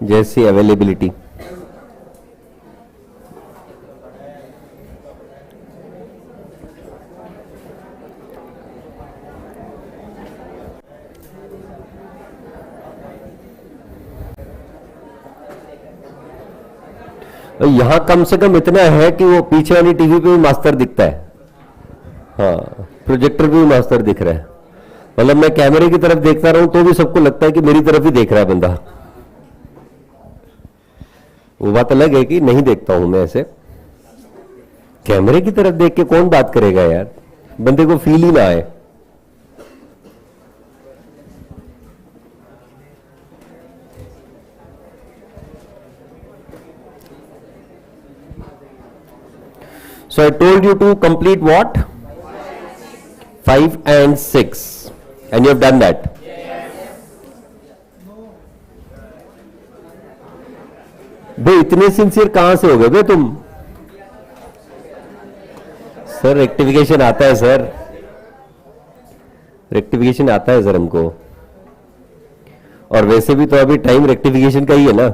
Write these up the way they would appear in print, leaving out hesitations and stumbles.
जैसी अवेलेबिलिटी। यहां कम से कम इतना है कि वो पीछे वाली टीवी पे भी मास्टर दिखता है। हाँ, प्रोजेक्टर पे भी मास्टर दिख रहा है। मतलब मैं कैमरे की तरफ देखता रहूं तो भी सबको लगता है कि मेरी तरफ ही देख रहा है बंदा। वो बात अलग है कि नहीं देखता हूं मैं ऐसे। कैमरे की तरफ देख के कौन बात करेगा यार, बंदे को फील ही ना आए। So I told you to complete what? 5 and 6. And you have done that. भाई इतने सिंसियर कहां से हो गए भाई तुम? सर रेक्टिफिकेशन आता है सर, रेक्टिफिकेशन आता है सर हमको। और वैसे भी तो अभी टाइम रेक्टिफिकेशन का ही है ना।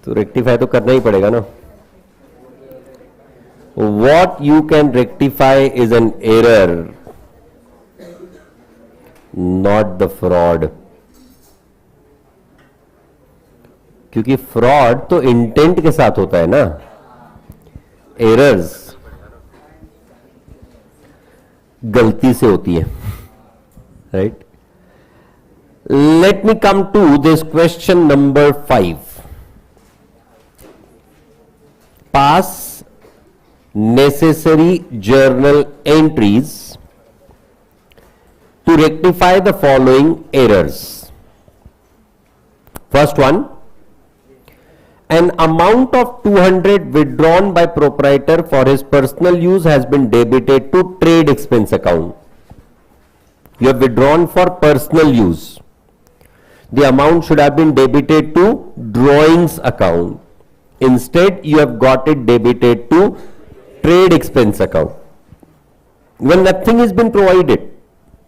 तो रेक्टिफाई तो करना ही पड़ेगा ना। What you can rectify is an error, not the fraud. क्योंकि फ्रॉड तो इंटेंट के साथ होता है ना, एरर्स गलती से होती है, right. Let me come to this question number 5. Pass necessary journal entries to rectify the following errors. First one, an amount of 200 withdrawn by proprietor for his personal use has been debited to trade expense account. You have withdrawn for personal use. The amount should have been debited to drawings account. Instead, you have got it debited to trade expense account. When nothing has been provided,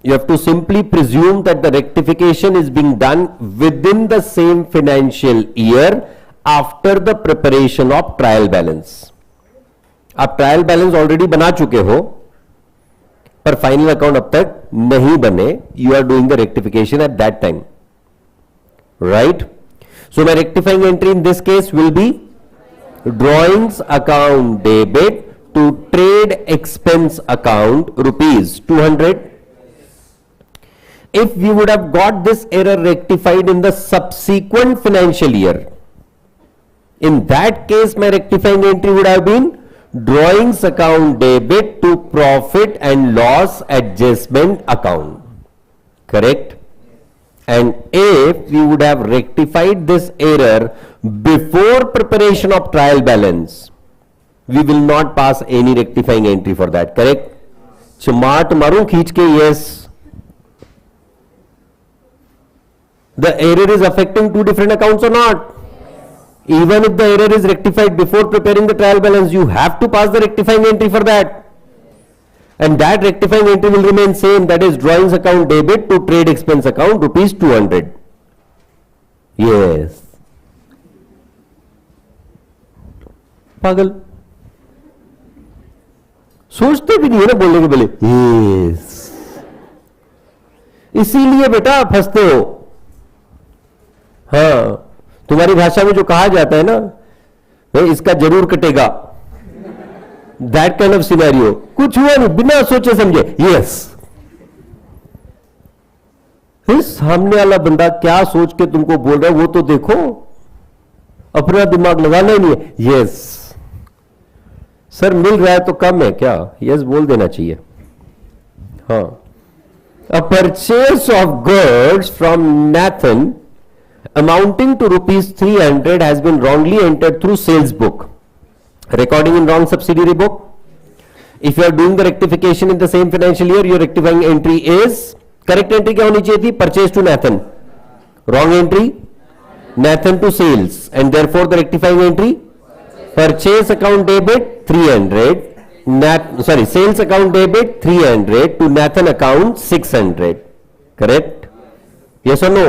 you have to simply presume that the rectification is being done within the same financial year after the preparation of trial balance. आप trial balance already बना चुके हो पर final account अब तक नहीं बने. You are doing the rectification at that time, right? So my rectifying entry in this case will be drawings account debit to trade expense account rupees 200. If we would have got this error rectified in the subsequent financial year, in that case my rectifying entry would have been drawings account debit to profit and loss adjustment account, correct? And if we would have rectified this error before preparation of trial balance, we will not pass any rectifying entry for that, correct? Chmat maru khich ke, yes. The error is affecting two different accounts or not? Even if the error is rectified before preparing the trial balance, you have to pass the rectifying entry for that. And that rectifying entry will remain same, that is drawings account debit to trade expense account rupees 200. Yes. पागल सोचते भी नहीं है ना बोलने के पहले yes. इसीलिए बेटा फंसते हो. हाँ, तुम्हारी भाषा में जो कहा जाता है ना, इसका जरूर कटेगा, दैट काइंड ऑफ सिनेरियो. कुछ हुआ नहीं, बिना सोचे समझे यस. सामने वाला बंदा क्या सोच के तुमको बोल रहा है वो तो देखो, अपना दिमाग लगाना ही नहीं है. यस सर, मिल रहा है तो कम है क्या? यस बोल देना चाहिए. हाँ, अ purchase of goods from Nathan amounting to rupees 300 has been wrongly entered through sales book, recording in wrong subsidiary book. If you are doing the rectification in the same financial year, your rectifying entry is, correct entry क्या होनी चाहिए थी? Purchase to Nathan. Wrong entry, Nathan to sales, and therefore the rectifying entry, purchase account debit 300, sales account debit 300 to Nathan account 600. Correct, yes और no?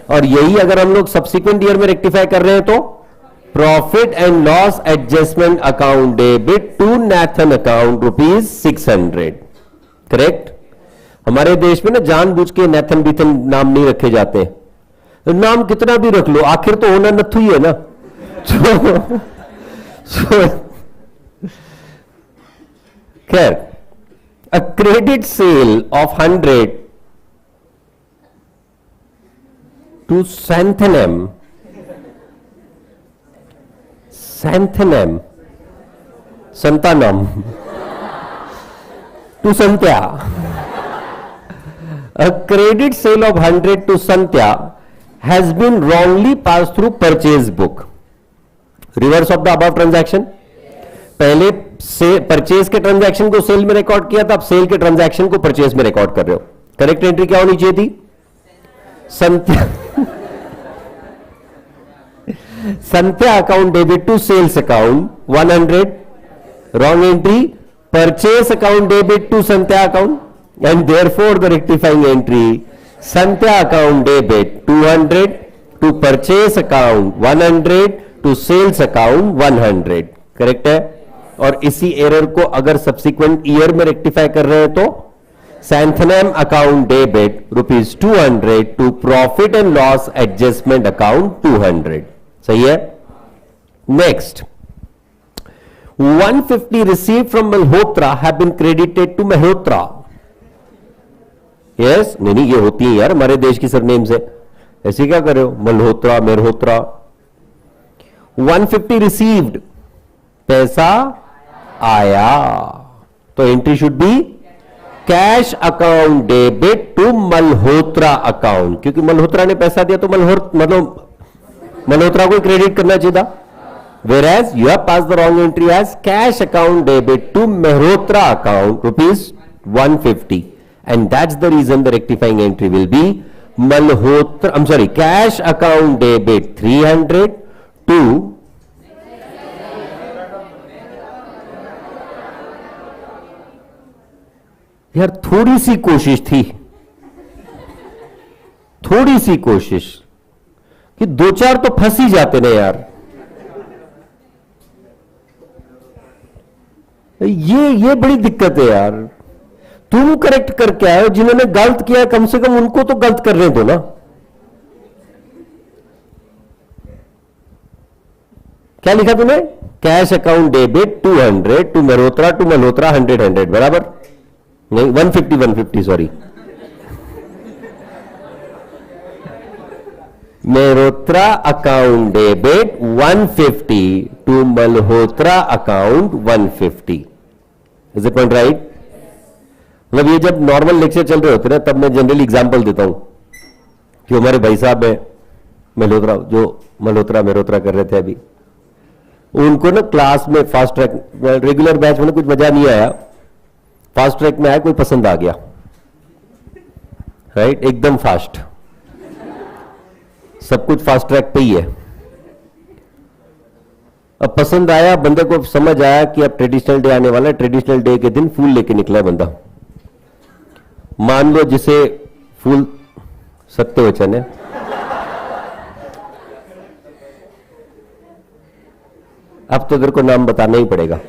और यही अगर हम लोग सब्सिक्वेंट ईयर में रेक्टिफाई कर रहे हैं तो profit and loss adjustment account debit to Nathan account ₹600, correct? हमारे देश में ना जानबूझ के नैथन बीथन नाम नहीं रखे जाते, तो नाम कितना भी रख लो, आखिर तो होना नथु ही है ना। खैर, a credit sale of 100 to Xanthanem, Santanam, to Santya. A credit sale of 100 to Santya has been wrongly passed through purchase book. Reverse of the above transaction. पहले से परचेज के ट्रांजैक्शन को सेल में रिकॉर्ड किया था, अब cell के transaction को परचेज में रिकॉर्ड कर रहे हो। करेक्ट एंट्री क्या होनी चाहिए थी? Santya account debit to sales account 100, wrong entry, purchase account debit to Santya account and therefore the rectifying entry Santya account debit 200 to purchase account 100 to sales account 100, correct है? और इसी एरर को अगर सब्सिक्वेंट ईयर में रेक्टिफाई कर रहे हैं तो Xanthanem account debit ₹200 to profit and loss adjustment account 200. सही है? Next, 150 received from Malhotra have been credited to Malhotra. Yes? नहीं ये होती है यार हमारे देश की सरनेम से, ऐसे क्या कर रहे हो? मल्होत्रा, मेरहोत्रा। 150 received, पैसा आया, तो entry should be cash account debit to Malhotra account, क्योंकि मल्होत्रा ने पैसा दिया तो मल्होत्रा को क्रेडिट करना चाहिए था। Whereas you have pass the wrong entry as cash account debit to Mehrotra account ₹150, and that's the reason the rectifying entry will be Malhotra, I am sorry, cash account debit 300 to यार थोड़ी सी कोशिश थी, थोड़ी सी कोशिश कि दो चार तो फंस ही जाते ना यार। ये बड़ी दिक्कत है यार। तुम करेक्ट करके आए, जिन्होंने गलत किया कम से कम उनको तो गलत करने दो ना। क्या लिखा तुमने? Cash account debit 200 to Mehrotra to Malhotra 100, बराबर? नहीं, 150 sorry, Mehrotra account debit 150 to Malhotra account 150। Is it point right? मतलब ये जब नॉर्मल लेक्चर चल रहे होते ना तब मैं जनरली एग्जांपल देता हूं कि हमारे भाई साहब है मल्होत्रा, जो मल्होत्रा मेहरोत्रा कर रहे थे अभी, उनको ना क्लास में फास्ट ट्रैक रेगुलर बैच में कुछ मजा नहीं आया, फास्ट ट्रैक में आया, कोई पसंद आ गया, राइट? एकदम फास्ट, सब कुछ फास्ट ट्रैक पे ही है। अब पसंद आया, बंदे को समझ आया कि अब ट्रेडिशनल डे आने वाला है, ट्रेडिशनल डे के दिन फूल लेके निकला बंदा। मान लो जिसे फूल, सत्य वचन है, अब तो तेरे को नाम बताना ही पड़ेगा।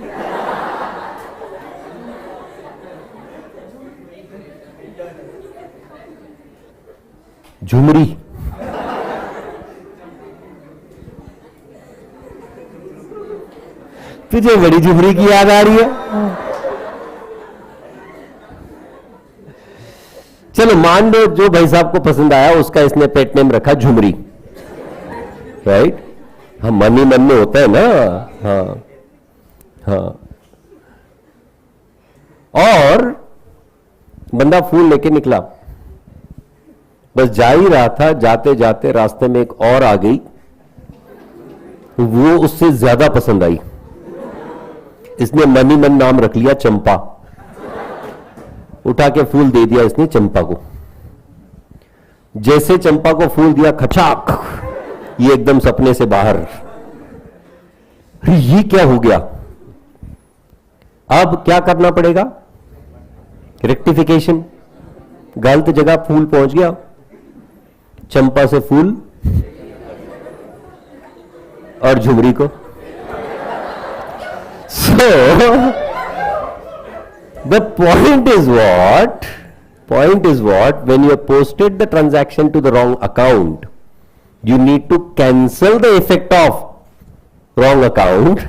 झुमरी, तुझे बड़ी झुमरी की याद आ रही है? चलो मान लो जो भाई साहब को पसंद आया उसका इसने पेट नेम रखा झुमरी, राइट? हाँ, मन ही मन में होता है ना। हाँ हाँ, और बंदा फूल लेके निकला, बस जा ही रहा था, जाते जाते रास्ते में एक और आ गई, वो उससे ज्यादा पसंद आई, इसने मन ही मन नाम रख लिया चंपा, उठा के फूल दे दिया इसने चंपा को। जैसे चंपा को फूल दिया, खचाक, ये एकदम सपने से बाहर। अरे ये क्या हो गया? अब क्या करना पड़ेगा? रेक्टिफिकेशन। गलत जगह फूल पहुंच गया, चंपा से फूल और झुमरी को. So the point is what when you have posted the transaction to the wrong account, you need to cancel the effect of wrong account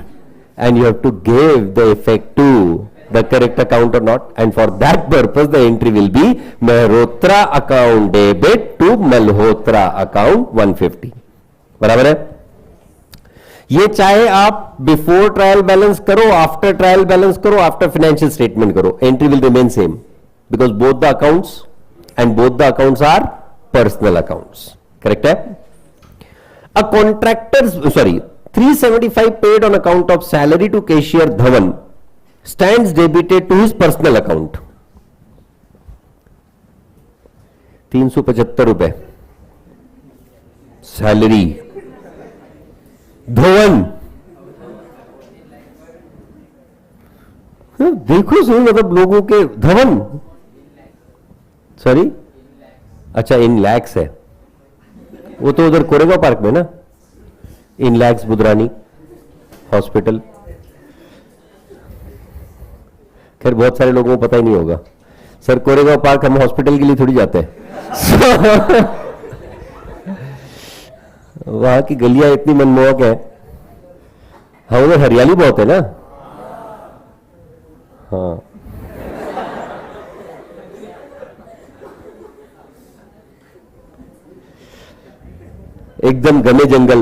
and you have to give the effect to the correct account or not, and for that purpose the entry will be Mehrotra account debit to Malhotra account 150. बराबर है. ये चाहे आप before trial balance करो, after trial balance करो, after financial statement करो, entry will remain same because both the accounts and both the accounts are personal accounts. Correct है. A contractor 375 paid on account of salary to cashier Dhawan stands debited to his personal account. 375 रुपए salary Dhawan. देखो सही, मतलब लोगों के Dhawan, sorry, अच्छा इन लैक्स है, वो तो उधर कोरेगांव पार्क में ना, इन लैक्स बुधरानी हॉस्पिटल. खैर बहुत सारे लोगों को पता ही नहीं होगा. सर कोरेगांव पार्क हम हॉस्पिटल के लिए थोड़ी जाते हैं. वहां की गलियां इतनी मनमोहक है. हाँ उधर हरियाली बहुत है ना. हाँ एकदम घने जंगल.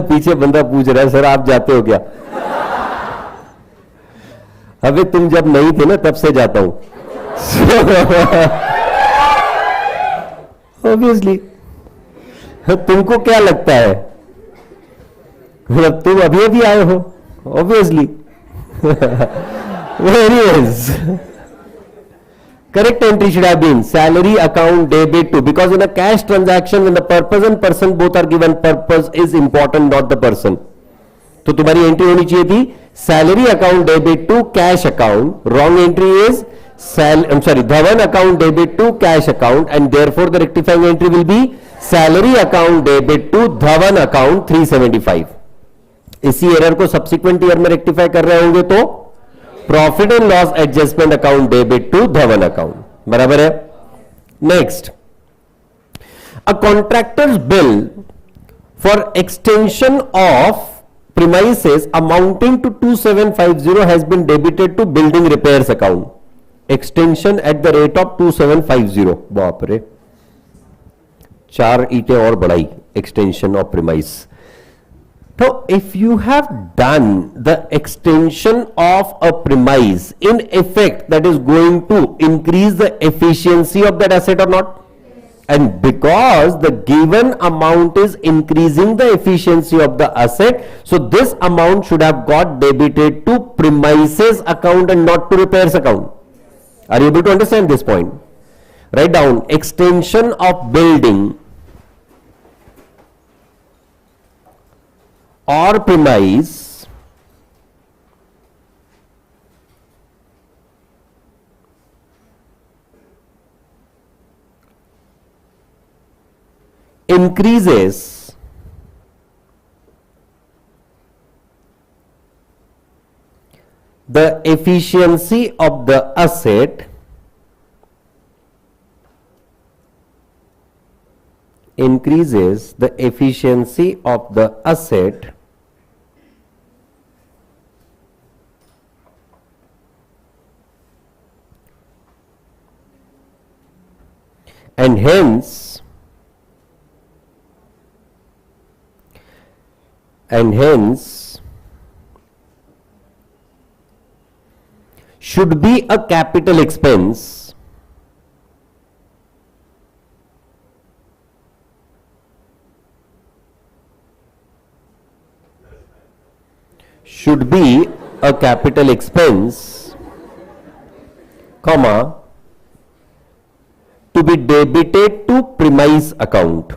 पीछे बंदा पूछ रहा है सर आप जाते हो क्या. अबे तुम जब नहीं थे ना तब से जाता हूं. ऑब्वियसली तुमको क्या लगता है, मतलब तुम अभी अभी आए हो. Obviously. Varies correct entry should have been salary account debit to, because in a cash transaction when the purpose and person both are given, purpose is important not the person. तो तुम्हारी एंट्री होनी चाहिए थी salary account debit to cash account. Wrong entry is Dhawan account debit to cash account and therefore the rectifying entry will be salary account debit to Dhawan account 375. इसी error को subsequent year में rectify कर रहे होंगे तो profit and loss adjustment account debit to Dhawan account. बराबर है. Next, a contractors bill for extension of premises amounting to 2750 has been debited to building repairs account. Extension at the rate of 2750. बाप रे, 4 ईंटें और बढ़ाई extension of premise. So if you have done the extension of a premise in effect, that is going to increase the efficiency of that asset or not? And because the given amount is increasing the efficiency of the asset, so this amount should have got debited to premises account and not to repairs account. Are you able to understand this point? Write down extension of building or premise increases the efficiency of the asset and hence should be a capital expense comma to be debited to premise account.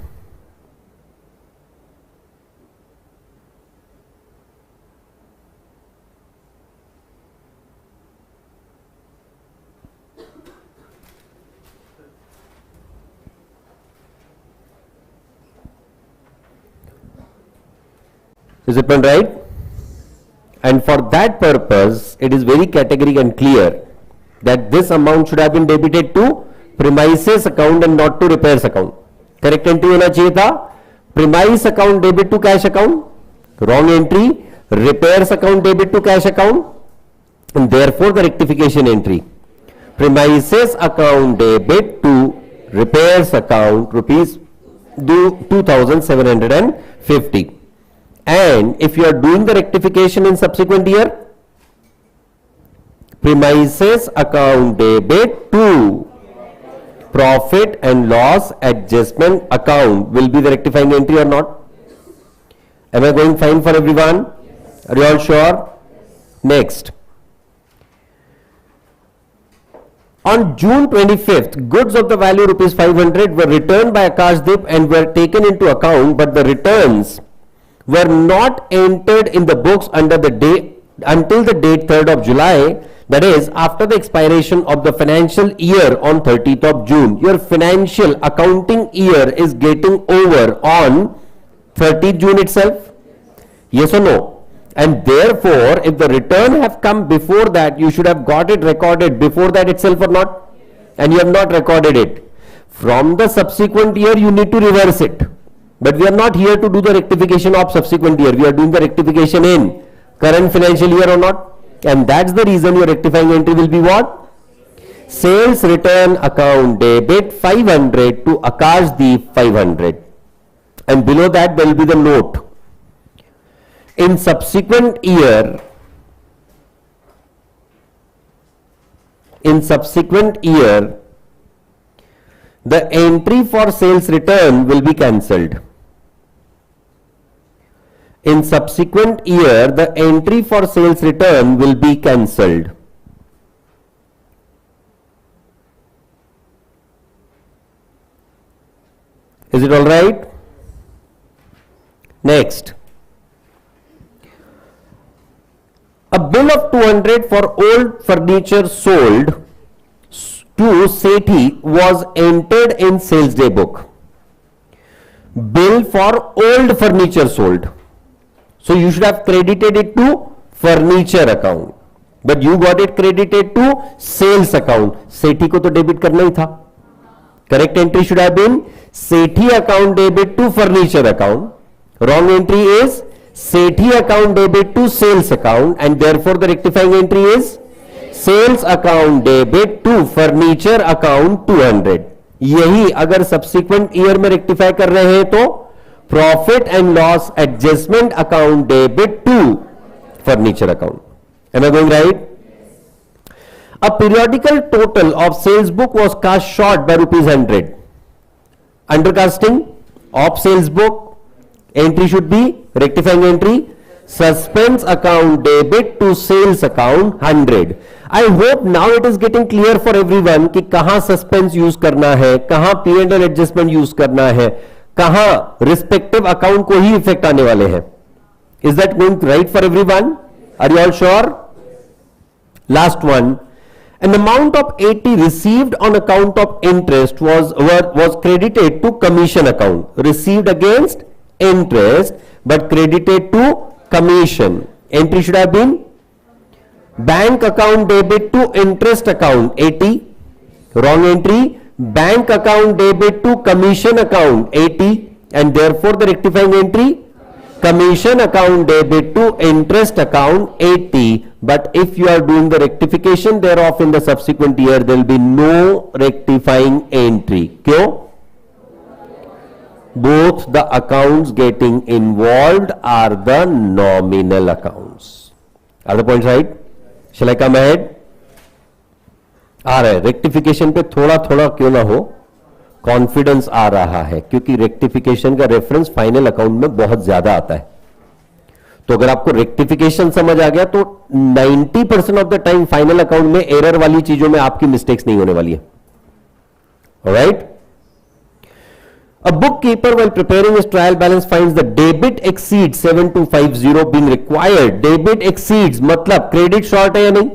Is it one right? And for that purpose, it is very categorical and clear that this amount should have been debited to premises account and not to repairs account. Correct entry होना चाहिए था premise account debit to cash account. Wrong entry, repairs account debit to cash account, and therefore the rectification entry. Premises account debit to repairs account rupees 2,750. And if you are doing the rectification in subsequent year, premises account debit to profit and loss adjustment account will be the rectifying entry or not? Am I going fine for everyone? Are you all sure? Next. On June 25th, goods of the value rupees 500 were returned by Akashdeep and were taken into account, but the returns were not entered in the books under the date until the date 3rd of July, that is after the expiration of the financial year on 30th of June. Your financial accounting year is getting over on 30th June itself. Yes or no? And therefore, if the return have come before that, you should have got it recorded before that itself or not? And you have not recorded it. From the subsequent year, you need to reverse it. But we are not here to do the rectification of subsequent year. We are doing the rectification in current financial year or not? And that's the reason your rectifying entry will be what? Sales return account debit 500 to Akashdeep 500. And below that there will be the note. In subsequent year, the entry for sales return will be cancelled. In subsequent year, the entry for sales return will be cancelled. Is it all right? Next. A bill of 200 for old furniture sold to Sethi was entered in sales day book. Bill for old furniture sold. So you should have credited it to furniture account, but you got it credited to sales account. Sethi को तो debit करना ही था. Correct entry should have been Sethi account debit to furniture account. Wrong entry is Sethi account debit to sales account, and therefore the rectifying entry is sales account debit to furniture account 200. यही अगर subsequent year में rectify कर रहे हैं तो profit and loss adjustment account debit to furniture account. Am I going right? A periodical total of sales book was cast short by rupees 100. Undercasting of sales book, entry should be rectifying entry, suspense account debit to sales account 100. I hope now it is getting clear for everyone कि कहां suspense use करना है, कहां P&L adjustment use करना है, कहां respective account को ही effect आने वाले हैं. Is that going right for everyone? Are you all sure? Last one. An amount of 80 received on account of interest was credited to commission account. Received against interest but credited to commission. Entry should have been bank account debit to interest account 80. Wrong entry. Bank account debit to commission account 80, and therefore the rectifying entry commission account debit to interest account 80. But if you are doing the rectification thereof in the subsequent year, there will be no rectifying entry. क्यों? Both the accounts getting involved are the nominal accounts. Are the points right? Shall I come ahead? आ रहा है rectification पे थोड़ा थोड़ा क्यों ना हो confidence आ रहा है, क्योंकि रेक्टिफिकेशन का रेफरेंस फाइनल अकाउंट में बहुत ज्यादा आता है. तो अगर आपको रेक्टिफिकेशन समझ आ गया तो 90% of the time final account में एरर वाली चीजों में आपकी मिस्टेक्स नहीं होने वाली है. Alright. A bookkeeper while preparing his trial balance finds the debit exceeds 7250 being required. Debit exceeds मतलब क्रेडिट शॉर्ट है या नहीं?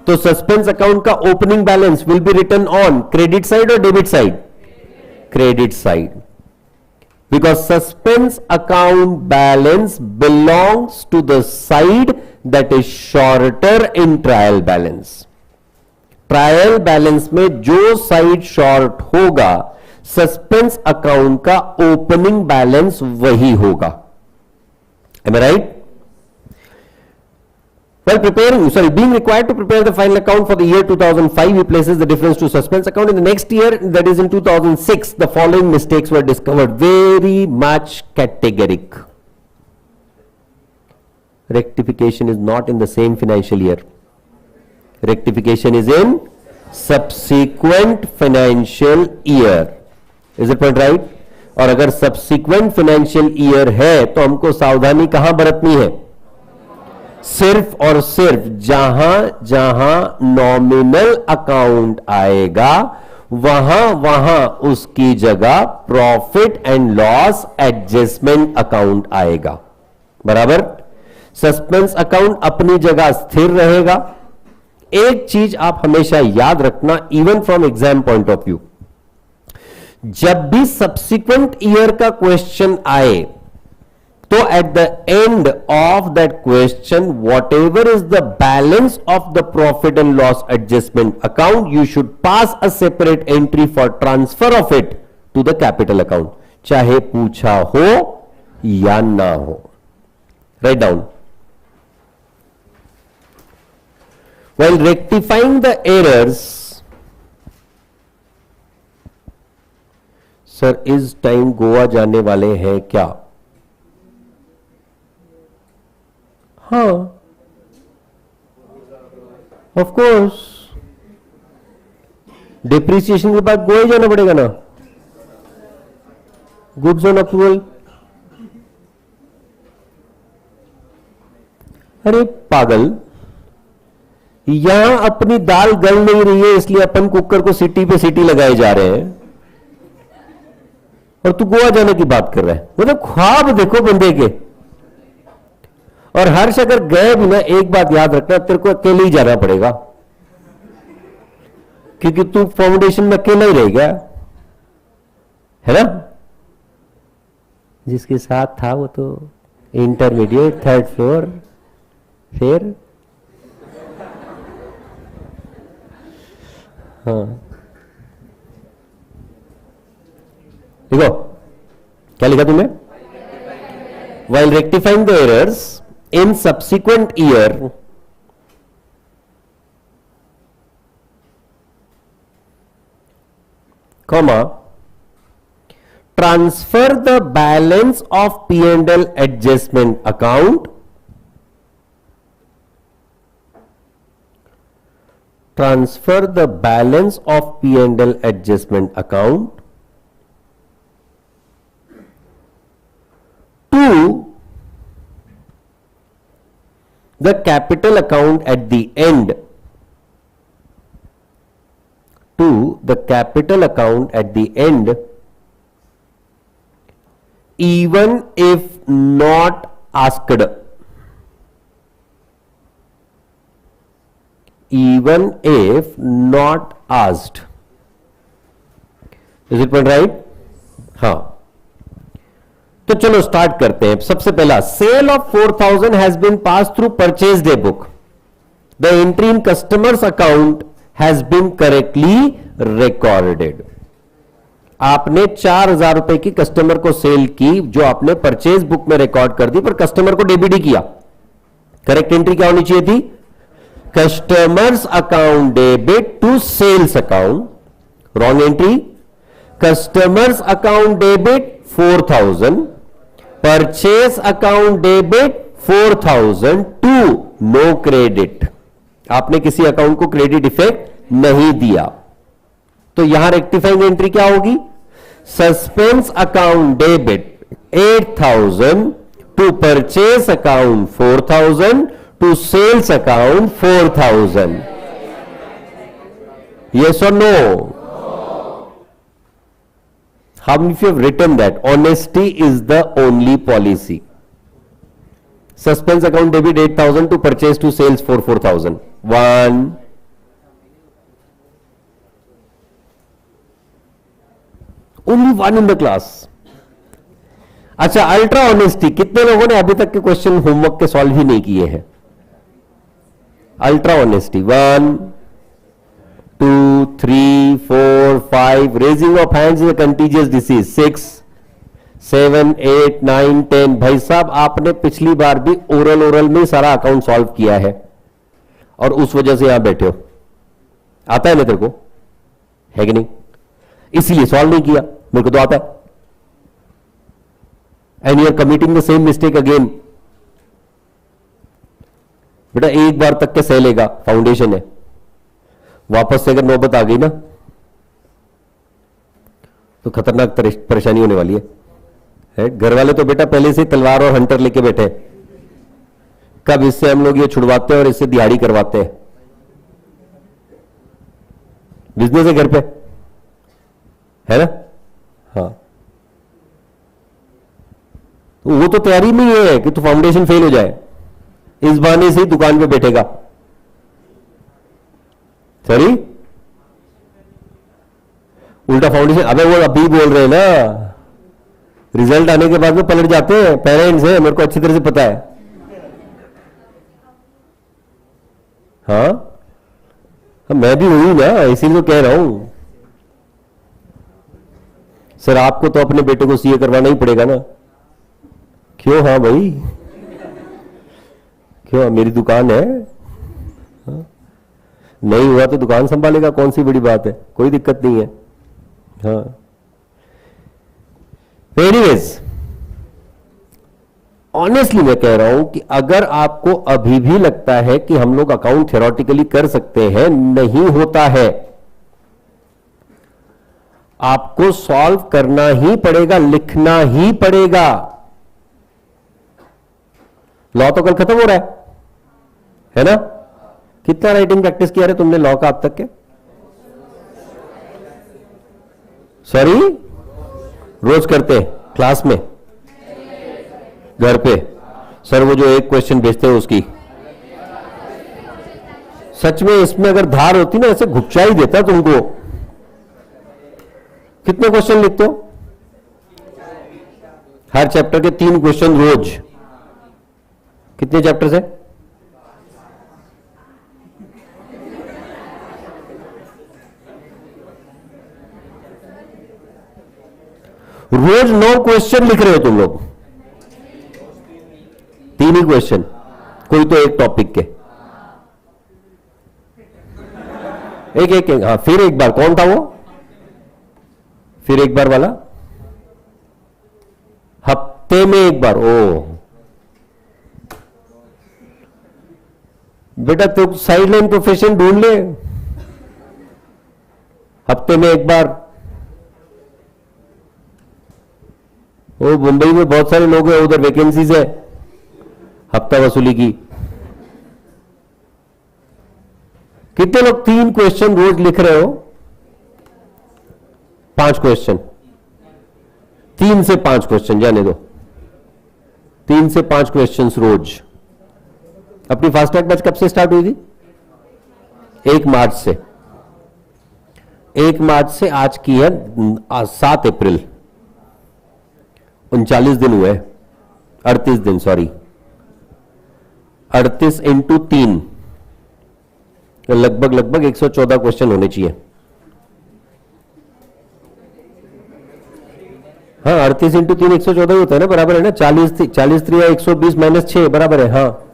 तो सस्पेंस अकाउंट का opening balance will be written on credit side और debit side? Credit side. because suspense account balance belongs to the side that is shorter in trial balance. Trial balance में जो side short होगा, suspense account का opening balance वही होगा. Am I right? While being required to prepare the final account for the year 2005, he places the difference to suspense account. In the next year, that is in 2006, the following mistakes were discovered. Very much categoric. Rectification is not in the same financial year. Rectification is in subsequent financial year. Is it point right? और अगर subsequent financial year है तो हमको सावधानी कहां बरतनी है? सिर्फ और सिर्फ जहां जहां नॉमिनल अकाउंट आएगा वहां वहां उसकी जगह profit and loss adjustment account आएगा. बराबर. सस्पेंस अकाउंट अपनी जगह स्थिर रहेगा. एक चीज आप हमेशा याद रखना, even from exam point of view, जब भी सब्सिक्वेंट ईयर का क्वेश्चन आए तो at the end of that question whatever is the balance of the profit and loss adjustment account, you should pass a separate entry for transfer of it to the capital account, चाहे पूछा हो या ना हो. Right down. While rectifying the errors, sir इस time Goa जाने वाले हैं क्या? हाँ, ऑफ कोर्स. डिप्रिसिएशन के बाद गोवा जाना पड़ेगा ना. Goods on approval. अरे पागल, यहां अपनी दाल गल नहीं रही है इसलिए अपन कुकर को सीटी पे सीटी लगाए जा रहे हैं और तू गोवा जाने की बात कर रहा है. मतलब ख्वाब देखो बंदे के. और हर्ष अगर गए भी ना, एक बात याद रखना, तेरे को अकेले ही जाना पड़ेगा क्योंकि तू फाउंडेशन में अकेला ही रहेगा, है ना. जिसके साथ था वो तो इंटरमीडिएट, थर्ड फ्लोर, फिर हाँ. देखो क्या लिखा तुमने? While rectifying the errors in subsequent year, comma, transfer the balance of P&L adjustment account, transfer the balance of P&L adjustment account to the capital account at the end, to the capital account at the end, even if not asked, even if not asked. Is it right? हाँ. तो चलो start करते हैं. सबसे पहला, sale of 4000 has been pass through purchase day book. The entry in customers account has been correctly recorded. आपने 4000 रुपए की कस्टमर को सेल की जो आपने परचेज बुक में रिकॉर्ड कर दी, पर कस्टमर को डेबिट ही किया. करेक्ट एंट्री क्या होनी चाहिए थी? Customers account debit to sales account. Wrong entry. Customers account debit 4000, purchase account debit 4000 to no credit. आपने किसी अकाउंट को क्रेडिट इफेक्ट नहीं दिया. तो यहां रेक्टिफाइंग एंट्री क्या होगी? Suspense account debit 8000 to purchase account 4000 to sales account 4000. Yes or no? How many of you have written that? Honesty is the only policy. Suspense account debit 8000 to purchase to sales for 4000. 1. Only one in the class. अच्छा, ultra honesty, कितने लोगों ने अभी तक के question homework के solve ही नहीं किए हैं? Ultra honesty, 1 2 3 4 5, raising of hands is a contiguous disease, 6 7 8 9 10। भाई साहब, आपने पिछली बार भी ओरल में सारा अकाउंट सॉल्व किया है और उस वजह से यहां बैठे हो। आता है ना तेरे को, है कि नहीं? इसलिए सॉल्व नहीं किया। मेरे को तो आता है। And you are committing the same mistake again. बेटा एक बार तक के सह लेगा, फाउंडेशन है। वापस से अगर नौबत आ गई ना तो खतरनाक परेशानी होने वाली है। घर वाले तो बेटा पहले से तलवार और हंटर लेके बैठे हैं, कब इससे हम लोग ये छुड़वाते हैं और इससे दिहाड़ी करवाते हैं। बिजनेस है घर पे, है ना? हाँ, तो वो तो तैयारी में ही है कि तो फाउंडेशन फेल हो जाए, इस बहाने से ही दुकान पे बैठेगा। सॉरी, उल्टा फाउंडेशन। अबे वो अभी बोल रहे हैं ना, रिजल्ट आने के बाद में पलट जाते हैं पेरेंट्स है, मेरे को अच्छी तरह से पता है। हाँ, मैं भी हुई ना, इसीलिए तो कह रहा हूं। सर आपको तो अपने बेटे को सीए करवाना ही पड़ेगा ना। क्यों? हाँ भाई, क्यों? मेरी दुकान है। हाँ? नहीं हुआ तो दुकान संभालेगा, कौन सी बड़ी बात है, कोई दिक्कत नहीं है। हाँ, एनीवेज, ऑनेस्टली मैं कह रहा हूं कि अगर आपको अभी भी लगता है कि हम लोग अकाउंट थ्योरेटिकली कर सकते हैं, नहीं होता है, आपको सॉल्व करना ही पड़ेगा, लिखना ही पड़ेगा। लॉ तो कल खत्म हो रहा है ना? कितना राइटिंग प्रैक्टिस किया रे तुमने लॉ का अब तक के? सॉरी, रोज करते क्लास में, घर पे? सर वो जो एक क्वेश्चन भेजते हैं उसकी, सच में इसमें अगर धार होती ना, ऐसे घुपचा ही देता तुमको। कितने क्वेश्चन लिखते हो? हर चैप्टर के 3 क्वेश्चन रोज। कितने चैप्टर है? रोज 9 क्वेश्चन लिख रहे हो तुम लोग। 3 ही क्वेश्चन, कोई तो एक टॉपिक के। एक। हाँ, फिर एक बार। कौन था वो? फिर एक बार वाला? हफ्ते में एक बार? ओ बेटा, तो साइडलाइन प्रोफेशन ढूंढ ले। हफ्ते में एक बार। वो मुंबई में बहुत सारे लोग हैं, उधर वैकेंसीज है हफ्ता वसूली की। कितने लोग 3 क्वेश्चन रोज लिख रहे हो? 5 क्वेश्चन, 3 से 5 क्वेश्चन जाने दो, 3 से 5 क्वेश्चन रोज। अपनी फास्ट ट्रैक बैच कब से स्टार्ट हुई थी? 1 मार्च से। 1 मार्च से आज की है 7 अप्रैल। 39 दिन हुए, 38 दिन, सॉरी, 38 इंटू 3, लगभग 114 क्वेश्चन होने चाहिए। हाँ, 38 इंटू 3 114 होता है ना, बराबर है ना? 40 3 120 माइनस 6 बराबर है। हाँ,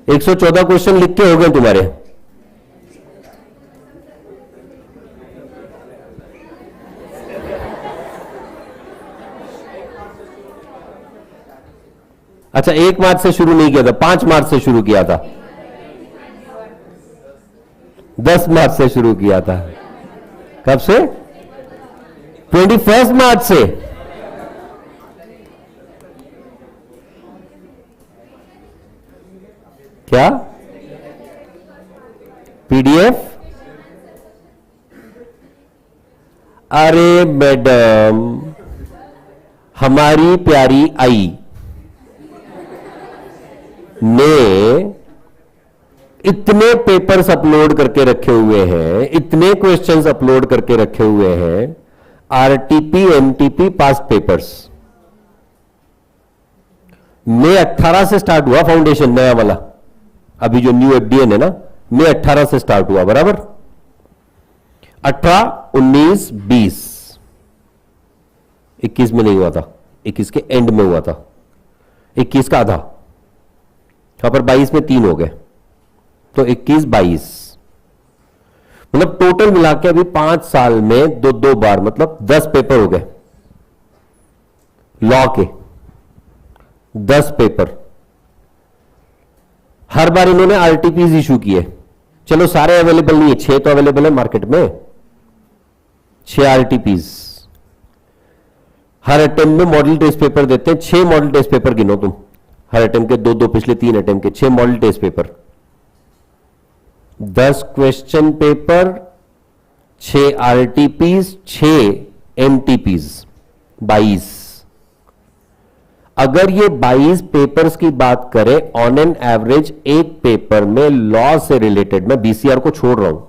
114 क्वेश्चन लिख के हो गए तुम्हारे। अच्छा, 1 मार्च से शुरू नहीं किया था, 5 मार्च से शुरू किया था, 10 मार्च से शुरू किया था। कब से? 21 मार्च से। क्या? पीडीएफ? अरे मैडम, हमारी प्यारी आई ने इतने पेपर्स अपलोड करके रखे हुए हैं, इतने क्वेश्चंस अपलोड करके रखे हुए हैं। RTP MTP past papers. मई 18 से स्टार्ट हुआ फाउंडेशन नया वाला, अभी जो न्यू एफडीएन है ना, मई 18 से स्टार्ट हुआ, बराबर। 18, 19, 20, 21 में नहीं हुआ था, 21 के एंड में हुआ था, 21 का आधा, यहां पर 22 में 3 हो गए, तो 21, 22, मतलब टोटल मिला के अभी 5 साल में दो बार, मतलब 10 पेपर हो गए लॉ के, 10 पेपर। हर बार इन्होंने आरटीपीज इशू किए। चलो सारे अवेलेबल नहीं है, 6 तो अवेलेबल है मार्केट में, 6 आरटीपीज। हर अटेम्प्ट में मॉडल टेस्ट पेपर देते हैं, 6 मॉडल टेस्ट पेपर गिनो तुम, हर अटेम्प्ट के 2-2, पिछले 3 अटेम्प्ट के 6 model test paper, 10 question paper, 6 RTPs, 6 MTPs, 22। अगर ये 22 पेपर्स की बात करें, ऑन एन एवरेज एक पेपर में लॉ से रिलेटेड, मैं बीसीआर को छोड़ रहा हूं,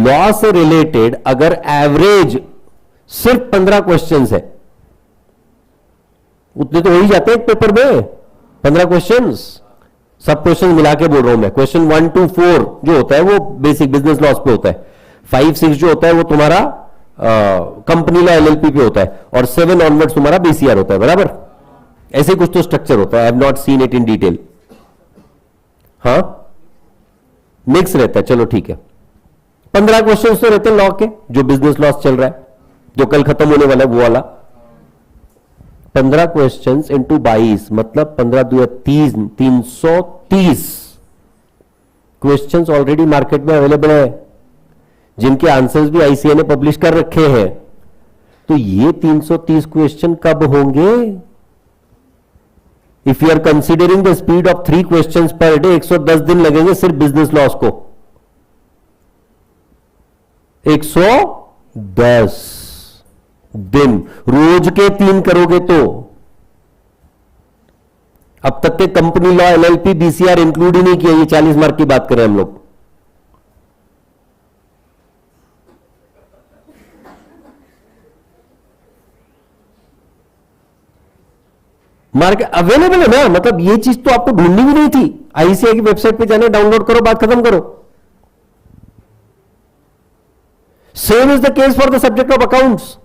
लॉ से रिलेटेड अगर एवरेज सिर्फ 15 क्वेश्चंस है, उतने तो हो ही जाते हैं एक पेपर में, 15 क्वेश्चंस, सब क्वेश्चन मिला के बोल रहा हूं मैं। क्वेश्चन 1 to 4 जो होता है वो बेसिक बिजनेस लॉस पे होता है, 5, 6 जो होता है वो तुम्हारा कंपनी लॉ एलएलपी पे होता है, और 7 ऑनवर्ड्स तुम्हारा बीसीआर होता है, बराबर। ऐसे कुछ तो स्ट्रक्चर होता है, I have not seen it in detail. हाँ, मिक्स रहता है, चलो ठीक है। 15 क्वेश्चन तो रहते हैं लॉ के, जो बिजनेस लॉस चल रहा है, जो कल खत्म होने वाला है वो वाला। 15 क्वेश्चन इंटू 22, मतलब 15 2 30, 330 क्वेश्चन ऑलरेडी मार्केट में अवेलेबल है, जिनके आंसर्स भी आईसीए ने पब्लिश कर रखे हैं। तो ये 330 क्वेश्चन कब होंगे? If you are considering the speed of 3 questions per day, 110 दिन लगेंगे सिर्फ बिजनेस लॉस को, 110 दिन, रोज के 3 करोगे तो। अब तक के company law, LLP, BCR include ही नहीं किया, ये 40 मार्क की बात करें हम लोग। मार्केट अवेलेबल है ना, मतलब ये चीज तो आपको ढूंढनी भी नहीं थी, आईसीआई की वेबसाइट पे जाने, डाउनलोड करो, बात खत्म करो। Same is the case for the subject of accounts.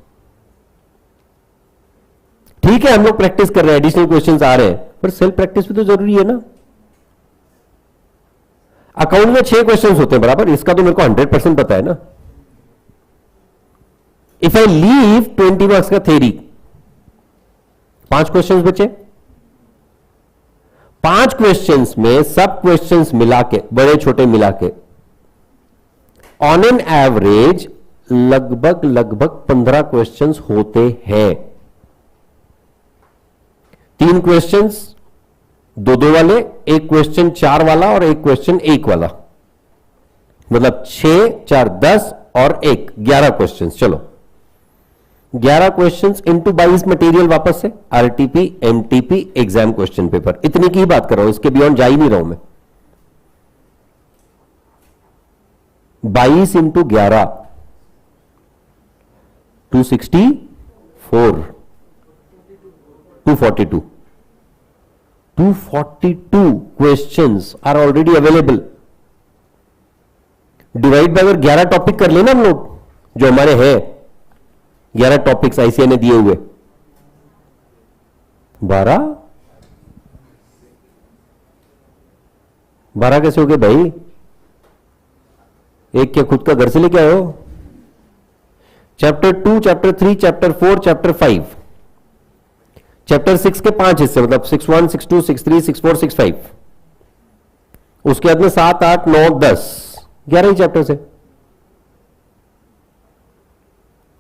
ठीक है, हम लोग प्रैक्टिस कर रहे हैं, एडिशनल क्वेश्चंस आ रहे हैं, पर सेल्फ प्रैक्टिस भी तो जरूरी है ना। अकाउंट में 6 क्वेश्चंस होते हैं, बराबर, इसका तो मेरे को 100% पता है ना। इफ आई लीव 20 मार्क्स का थ्योरी, 5 क्वेश्चंस बचे, 5 क्वेश्चंस में सब क्वेश्चंस मिला के, बड़े छोटे मिला के, ऑन एन एवरेज लगभग 15 क्वेश्चंस होते हैं। 3 क्वेश्चंस 2-2 वाले, 1 क्वेश्चन 4 वाला और 1 क्वेश्चन 1 वाला, मतलब 6, 4, 10 और 1, 11 क्वेश्चंस। चलो 11 क्वेश्चंस इंटू 22 मटेरियल वापस से, RTP, MTP, exam question paper, इतनी की ही बात कर रहा हूं, इसके बियॉन्ड जा ही नहीं रहा हूं मैं। 22 into 11, 264, 242, 242 questions are already available. Divide by अगर 11 टॉपिक कर लेना हम लोग, जो हमारे हैं 11 टॉपिक्स आईसीआई ने दिए हुए, 12 कैसे हो गए भाई? एक क्या खुद का घर से लेके आए हो? Chapter 2, chapter 3, chapter 4, chapter 5, chapter 6 के 5 हिस्से, मतलब 6-1, 6-2, 6-3, 6-4, 6-5, उसके बाद में 7, 8, 9, 10, 11 ही चैप्टर से,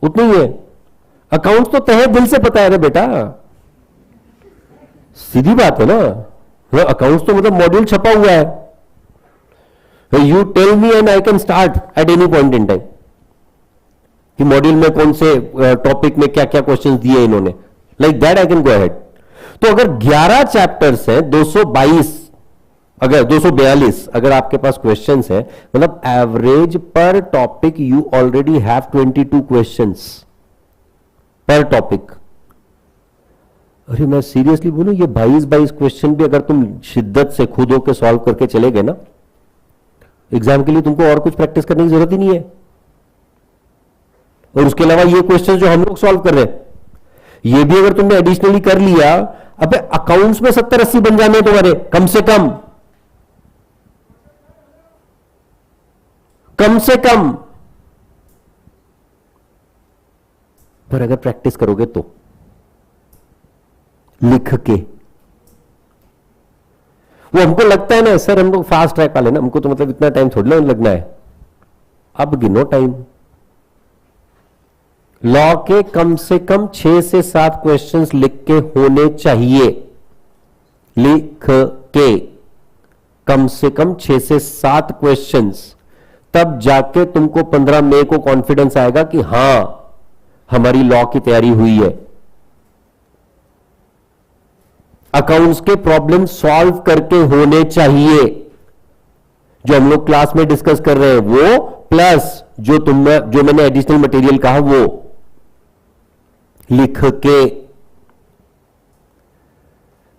उतनी ही है। अकाउंट्स तो तहे दिल से पता है रे बेटा, सीधी बात है ना। अकाउंट्स तो मतलब मॉड्यूल छपा हुआ है, you tell me and I can start at any point in time कि मॉड्यूल में कौन से टॉपिक में क्या क्या क्वेश्चंस दिए इन्होंने, like that I can go ahead. तो अगर 11 चैप्टर्स हैं, 222 अगर 242 अगर आपके पास क्वेश्चंस है, मतलब एवरेज पर topic you already have 22 questions पर टॉपिक। अरे मैं सीरियसली बोलूं, ये 22 क्वेश्चन भी अगर तुम शिद्दत से खुद होकर सॉल्व करके चले गए ना, एग्जाम के लिए तुमको और कुछ प्रैक्टिस करने की जरूरत ही नहीं है। और उसके अलावा ये क्वेश्चन जो हम लोग सॉल्व कर रहे हैं, ये भी अगर तुमने एडिशनली कर लिया, अबे अकाउंट्स में 70-80 बन जाने तुम्हारे कम से कम, कम से कम। पर अगर प्रैक्टिस करोगे तो लिख के, वो हमको लगता है ना सर हम लोग फास्ट ट्रैक वाले ना, हमको तो मतलब इतना टाइम थोड़ा लगना है। अब गिनो टाइम। लॉ के कम से कम 6 से 7 क्वेश्चंस लिख के होने चाहिए, लिख के कम से कम 6 से 7 क्वेश्चंस, तब जाके तुमको 15 मई को कॉन्फिडेंस आएगा कि हां हमारी लॉ की तैयारी हुई है। अकाउंट्स के प्रॉब्लम सॉल्व करके होने चाहिए, जो हम लोग क्लास में डिस्कस कर रहे हैं वो, प्लस जो मैंने एडिशनल मटेरियल कहा वो लिख के।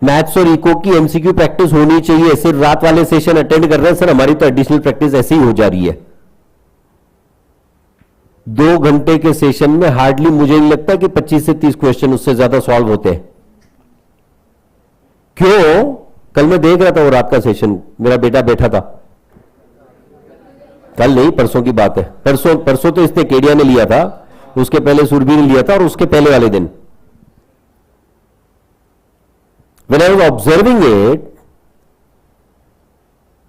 मैथ्स और इको की एमसीक्यू प्रैक्टिस होनी चाहिए। सिर्फ रात वाले सेशन अटेंड कर रहे हैं सर, हमारी तो एडिशनल प्रैक्टिस ऐसे ही हो जा रही है। 2 घंटे के सेशन में हार्डली मुझे नहीं लगता कि 25 से 30 क्वेश्चन उससे ज्यादा सॉल्व होते हैं। क्यों? कल मैं देख रहा था वो रात का सेशन, मेरा बेटा बैठा था। कल नहीं, परसों की बात है। परसों तो इसने केडिया ने लिया था, उसके पहले सुरभि ने लिया था, और उसके पहले वाले दिन when I was observing it,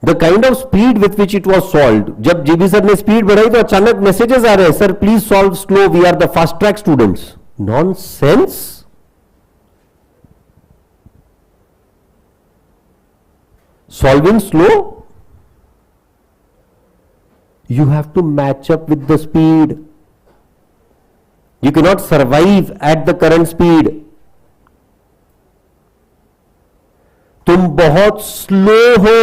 the kind of speed with which it was solved, जब जीबी सर ने स्पीड बढ़ाई तो अचानक मैसेजेस आ रहे हैं, sir please solve slow, we are the fast track students. Nonsense. Solving slow, you have to match up with the speed. You cannot survive at the current speed. तुम बहुत slow हो।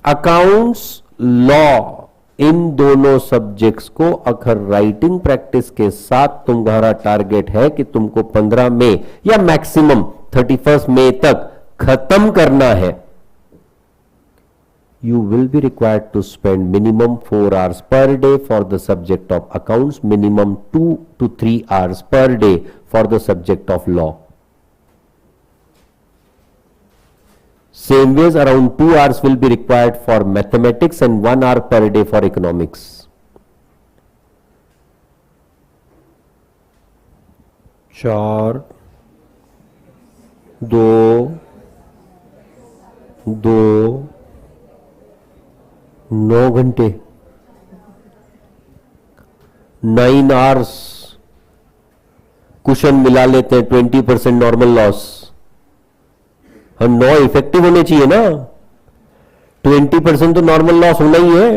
Accounts, law, इन दोनों subjects को अगर writing practice के साथ तुम्हारा target है कि तुमको 15 मई या मैक्सिमम 31 मई तक खत्म करना है, you will be required to spend minimum 4 hours per day for the subject of accounts, minimum 2 to 3 hours per day for the subject of law. Same ways around 2 hours will be required for mathematics and 1 hour per day for economics. चार, 2, 9 घंटे, 9 hours। Cushion मिला लेते हैं, 20% normal loss. हम 9 effective होने चाहिए ना, 20% तो नॉर्मल लॉस होना ही है।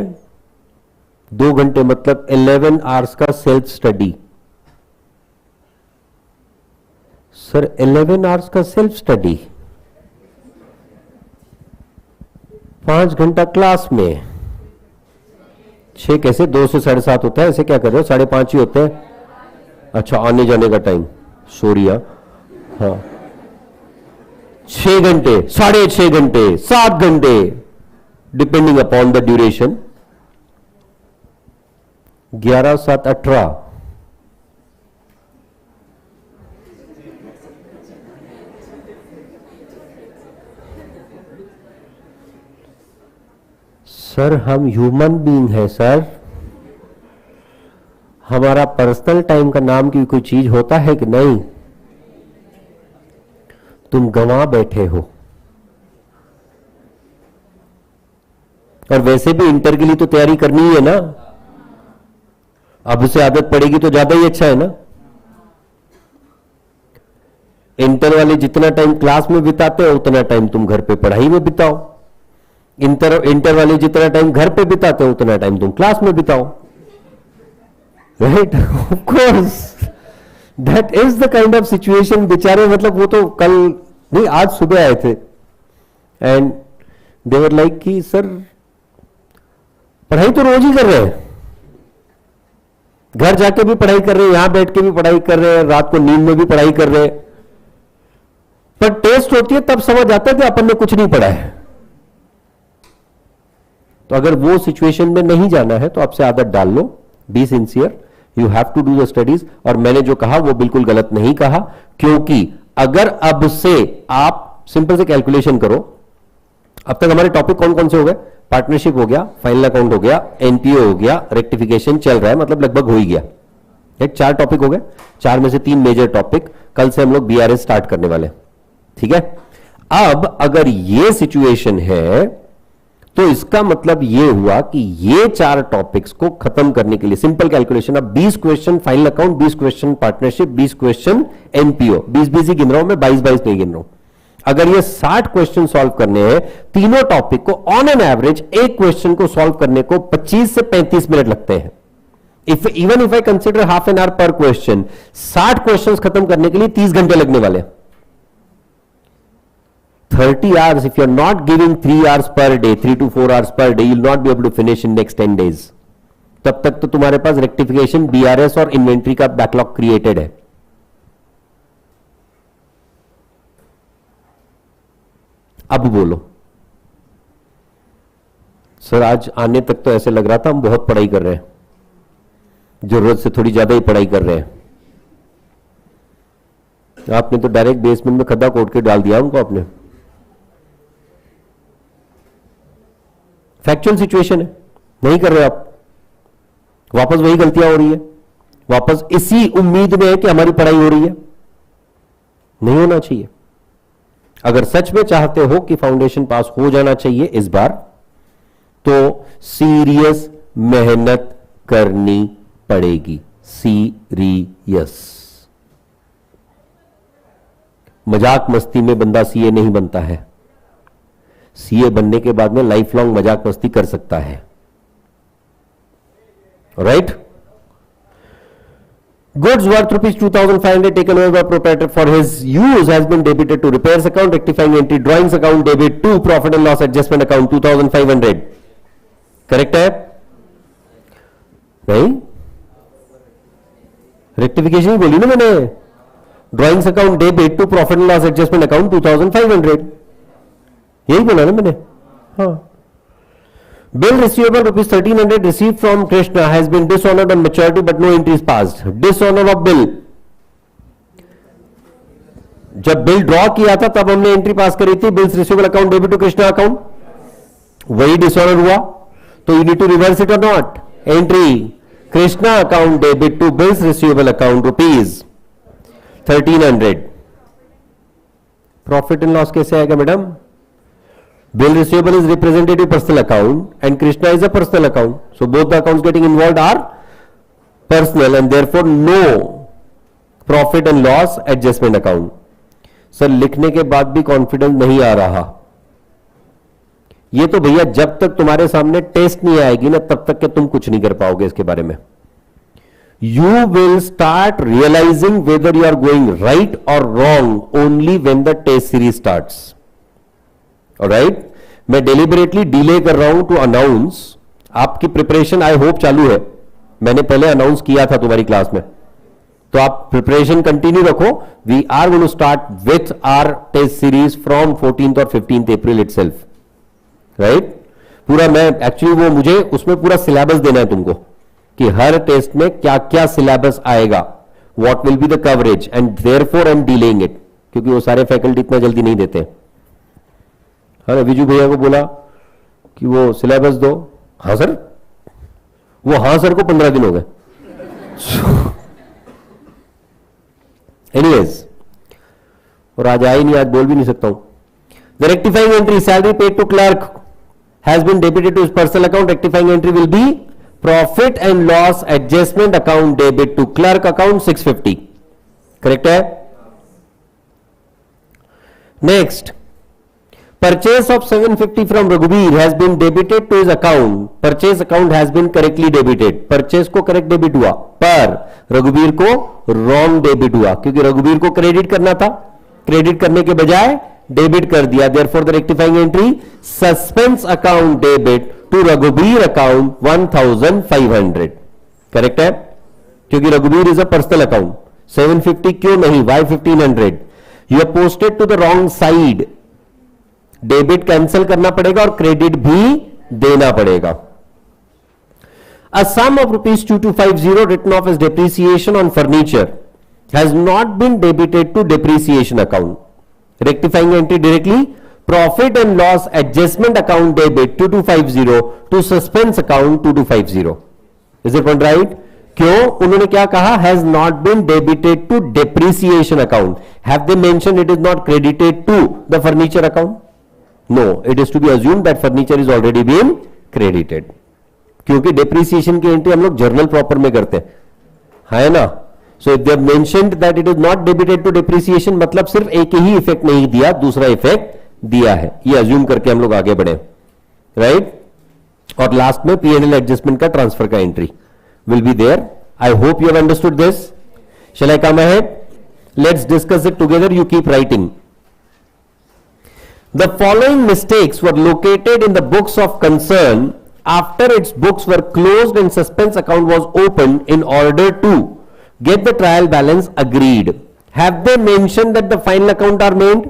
2 घंटे मतलब 11 आवर्स का सेल्फ स्टडी। सर 11 आवर्स का सेल्फ स्टडी, 5 घंटा क्लास में, 6 कैसे, 2 से 7:30 होता है, ऐसे क्या कर रहे हो, 5:30 ही होते हैं। अच्छा, आने जाने का टाइम, सोरिया, हाँ 6 घंटे, 6.5 घंटे, 7 घंटे, depending upon the duration. 11, 7, 18। Sir हम ह्यूमन बीइंग है सर, हमारा पर्सनल टाइम का नाम की कोई चीज होता है कि नहीं? तुम गंवा बैठे हो। और वैसे भी इंटर के लिए तो तैयारी करनी ही है ना, अब से आदत पड़ेगी तो ज्यादा ही अच्छा है ना। इंटर वाले जितना टाइम क्लास में बिताते हो उतना टाइम तुम घर पे पढ़ाई में बिताओ। इंटर वाले जितना टाइम घर पे बिताते हो उतना टाइम तुम क्लास में बिताओ, right? Of course that is the kind of situation. बेचारे मतलब वो तो कल नहीं आज सुबह आए थे एंड दे वर लाइक कि सर पढ़ाई तो रोज ही कर रहे हैं, घर जाके भी पढ़ाई कर रहे हैं, यहां बैठ के भी पढ़ाई कर रहे हैं, रात को नींद में भी पढ़ाई कर रहे हैं, पर टेस्ट होती है तब समझ आता है कि अपन ने कुछ नहीं पढ़ा है. तो अगर वो सिचुएशन में नहीं जाना है तो आपसे आदत डाल लो, be sincere, you have to do the studies. और मैंने जो कहा वो बिल्कुल गलत नहीं कहा, क्योंकि अगर अब से आप सिंपल से कैलकुलेशन करो, अब तक हमारे टॉपिक कौन कौन से हो गए? पार्टनरशिप हो गया, फाइनल अकाउंट हो गया, एनपीओ हो गया, रेक्टिफिकेशन चल रहा है, मतलब लगभग हो ही गया. एक 4 टॉपिक हो गए, 4 में से 3 मेजर टॉपिक. कल से हम लोग बीआरएस स्टार्ट करने वाले हैं. ठीक है. अब अगर ये सिचुएशन है तो इसका मतलब ये हुआ कि ये 4 टॉपिक्स को खत्म करने के लिए सिंपल कैलकुलेशन, अब 20 question final account, 20 question partnership, 20 question NPO, 20 ही गिन रहा हूं मैं, 22 नहीं गिन रहा हूं. अगर ये 60 क्वेश्चन सॉल्व करने हैं, तीनों टॉपिक को ऑन एन एवरेज एक क्वेश्चन को सॉल्व करने को 25 से 35 मिनट लगते हैं. Even if I consider half an hour पर क्वेश्चन, 60 क्वेश्चन खत्म करने के लिए 30 घंटे लगने वाले. 30 hours, if you're not giving 3 hours per day, 3 to 4 hours per day, you'll not be able to finish in next 10 days. तब तक तो तुम्हारे पास रेक्टिफिकेशन, बीआरएस और इन्वेंट्री का बैकलॉग क्रिएटेड है. अब बोलो सर, आज आने तक तो ऐसे लग रहा था हम बहुत पढ़ाई कर रहे हैं, जरूरत से थोड़ी ज्यादा ही पढ़ाई कर रहे हैं. आपने तो डायरेक्ट बेसमेंट में खड्डा खोद के डाल दिया उनको आपने. फैक्चुअल सिचुएशन है, नहीं कर रहे आप, वापस वही गलतियां हो रही है, वापस इसी उम्मीद में है कि हमारी पढ़ाई हो रही है. नहीं होना चाहिए. अगर सच में चाहते हो कि फाउंडेशन पास हो जाना चाहिए इस बार, तो सीरियस मेहनत करनी पड़ेगी. सीरियस. मजाक मस्ती में बंदा सीए नहीं बनता है. सीए बनने के बाद में लाइफ लॉन्ग मजाक मस्ती कर सकता है. Right. Goods worth rupees 2,500 taken over by proprietor for his use has been debited to repairs account, rectifying entry, drawings account debit to profit and loss adjustment account 2,500. Correct है? नहीं, rectification ही बोली ना मैंने. Drawings account debit to profit and loss adjustment account 2,500, यही बोला ना मैंने. हाँ. Bill receivable rupees 1,300 received from Krishna has been dishonored on maturity but no entry is passed. Dishonor of bill. जब बिल ड्रॉ किया था तब हमने एंट्री पास करी थी, bills receivable account debit to Krishna account, वही डिसऑनर हुआ. तो you need to reverse it और not. Entry Krishna account debit to bills receivable account rupees 1,300. Profit and loss कैसे आएगा madam? Bill receivable is representative personal account and Krishna is a personal account. So both the accounts getting involved are personal and therefore no profit and loss adjustment account. Sir लिखने के बाद भी confidence नहीं आ रहा. ये तो भैया जब तक तुम्हारे सामने टेस्ट नहीं आएगी ना तब तक के तुम कुछ नहीं कर पाओगे इसके बारे में. You will start realizing whether you are going right or wrong only when the test series starts. Right. मैं डेलिबरेटली डिले कर रहा हूं टू अनाउंस. आपकी प्रिपरेशन आई होप चालू है, मैंने पहले अनाउंस किया था तुम्हारी क्लास में, तो आप प्रिपरेशन कंटिन्यू रखो. We are going to start with our test series from 14th और 15th अप्रैल इटसेल्फ. राइट. पूरा मैं एक्चुअली वो मुझे उसमें पूरा सिलेबस देना है तुमको कि हर टेस्ट में क्या क्या सिलेबस आएगा, what will be the coverage, and therefore I am delaying it, क्योंकि वो सारे फैकल्टी इतना जल्दी नहीं देते. हाँ, विजू भैया को बोला कि वो सिलेबस दो. हाँ सर. वो हाँ सर को 15 दिन हो गए. एनीवेज, और आज आई नहीं, आज बोल भी नहीं सकता हूं. The rectifying entry salary paid to clerk has been debited to his personal account. Rectifying entry will be profit and loss adjustment account debit to clerk account 650. Correct है? Next, purchase of 750 from Raghuveer has been debited to his account. Purchase account has been correctly debited. Purchase को correct debit हुआ, पर रघुवीर को wrong debit हुआ, क्योंकि रघुवीर को क्रेडिट करना था, क्रेडिट करने के बजाय डेबिट कर दिया. Therefore the rectifying entry suspense account debit to रघुवीर अकाउंट 1500. करेक्ट है, क्योंकि रघुवीर इज अ पर्सनल अकाउंट. 750 क्यों नहीं, why 1500? You have posted to the wrong side. Debit cancel करना पड़ेगा और क्रेडिट भी देना पड़ेगा. A sum of rupees 2250 written off as depreciation on furniture has not been debited to depreciation account. Rectifying entry directly profit and loss adjustment account debit 2250 to suspense account 2250. Is it one right? क्यों? उन्होंने क्या कहा? Has not been debited to depreciation account. Have they mentioned it is not credited to the furniture account? No, it is to be assumed that furniture is already been credited. क्योंकि depreciation की entry हम लोग journal proper में करते हैं, है ना. So if they have mentioned that it is not debited to depreciation, मतलब सिर्फ एक ही इफेक्ट नहीं दिया, दूसरा इफेक्ट दिया है. ये अज्यूम करके हम लोग आगे बढ़े, राइट. और लास्ट में P&L एडजस्टमेंट का ट्रांसफर का entry will be there. I hope you have understood this. Shall I come ahead? Let's discuss it together. You keep writing. The following mistakes were located in the books of concern after its books were closed and suspense account was opened in order to get the trial balance agreed. Have they mentioned that the final account are made?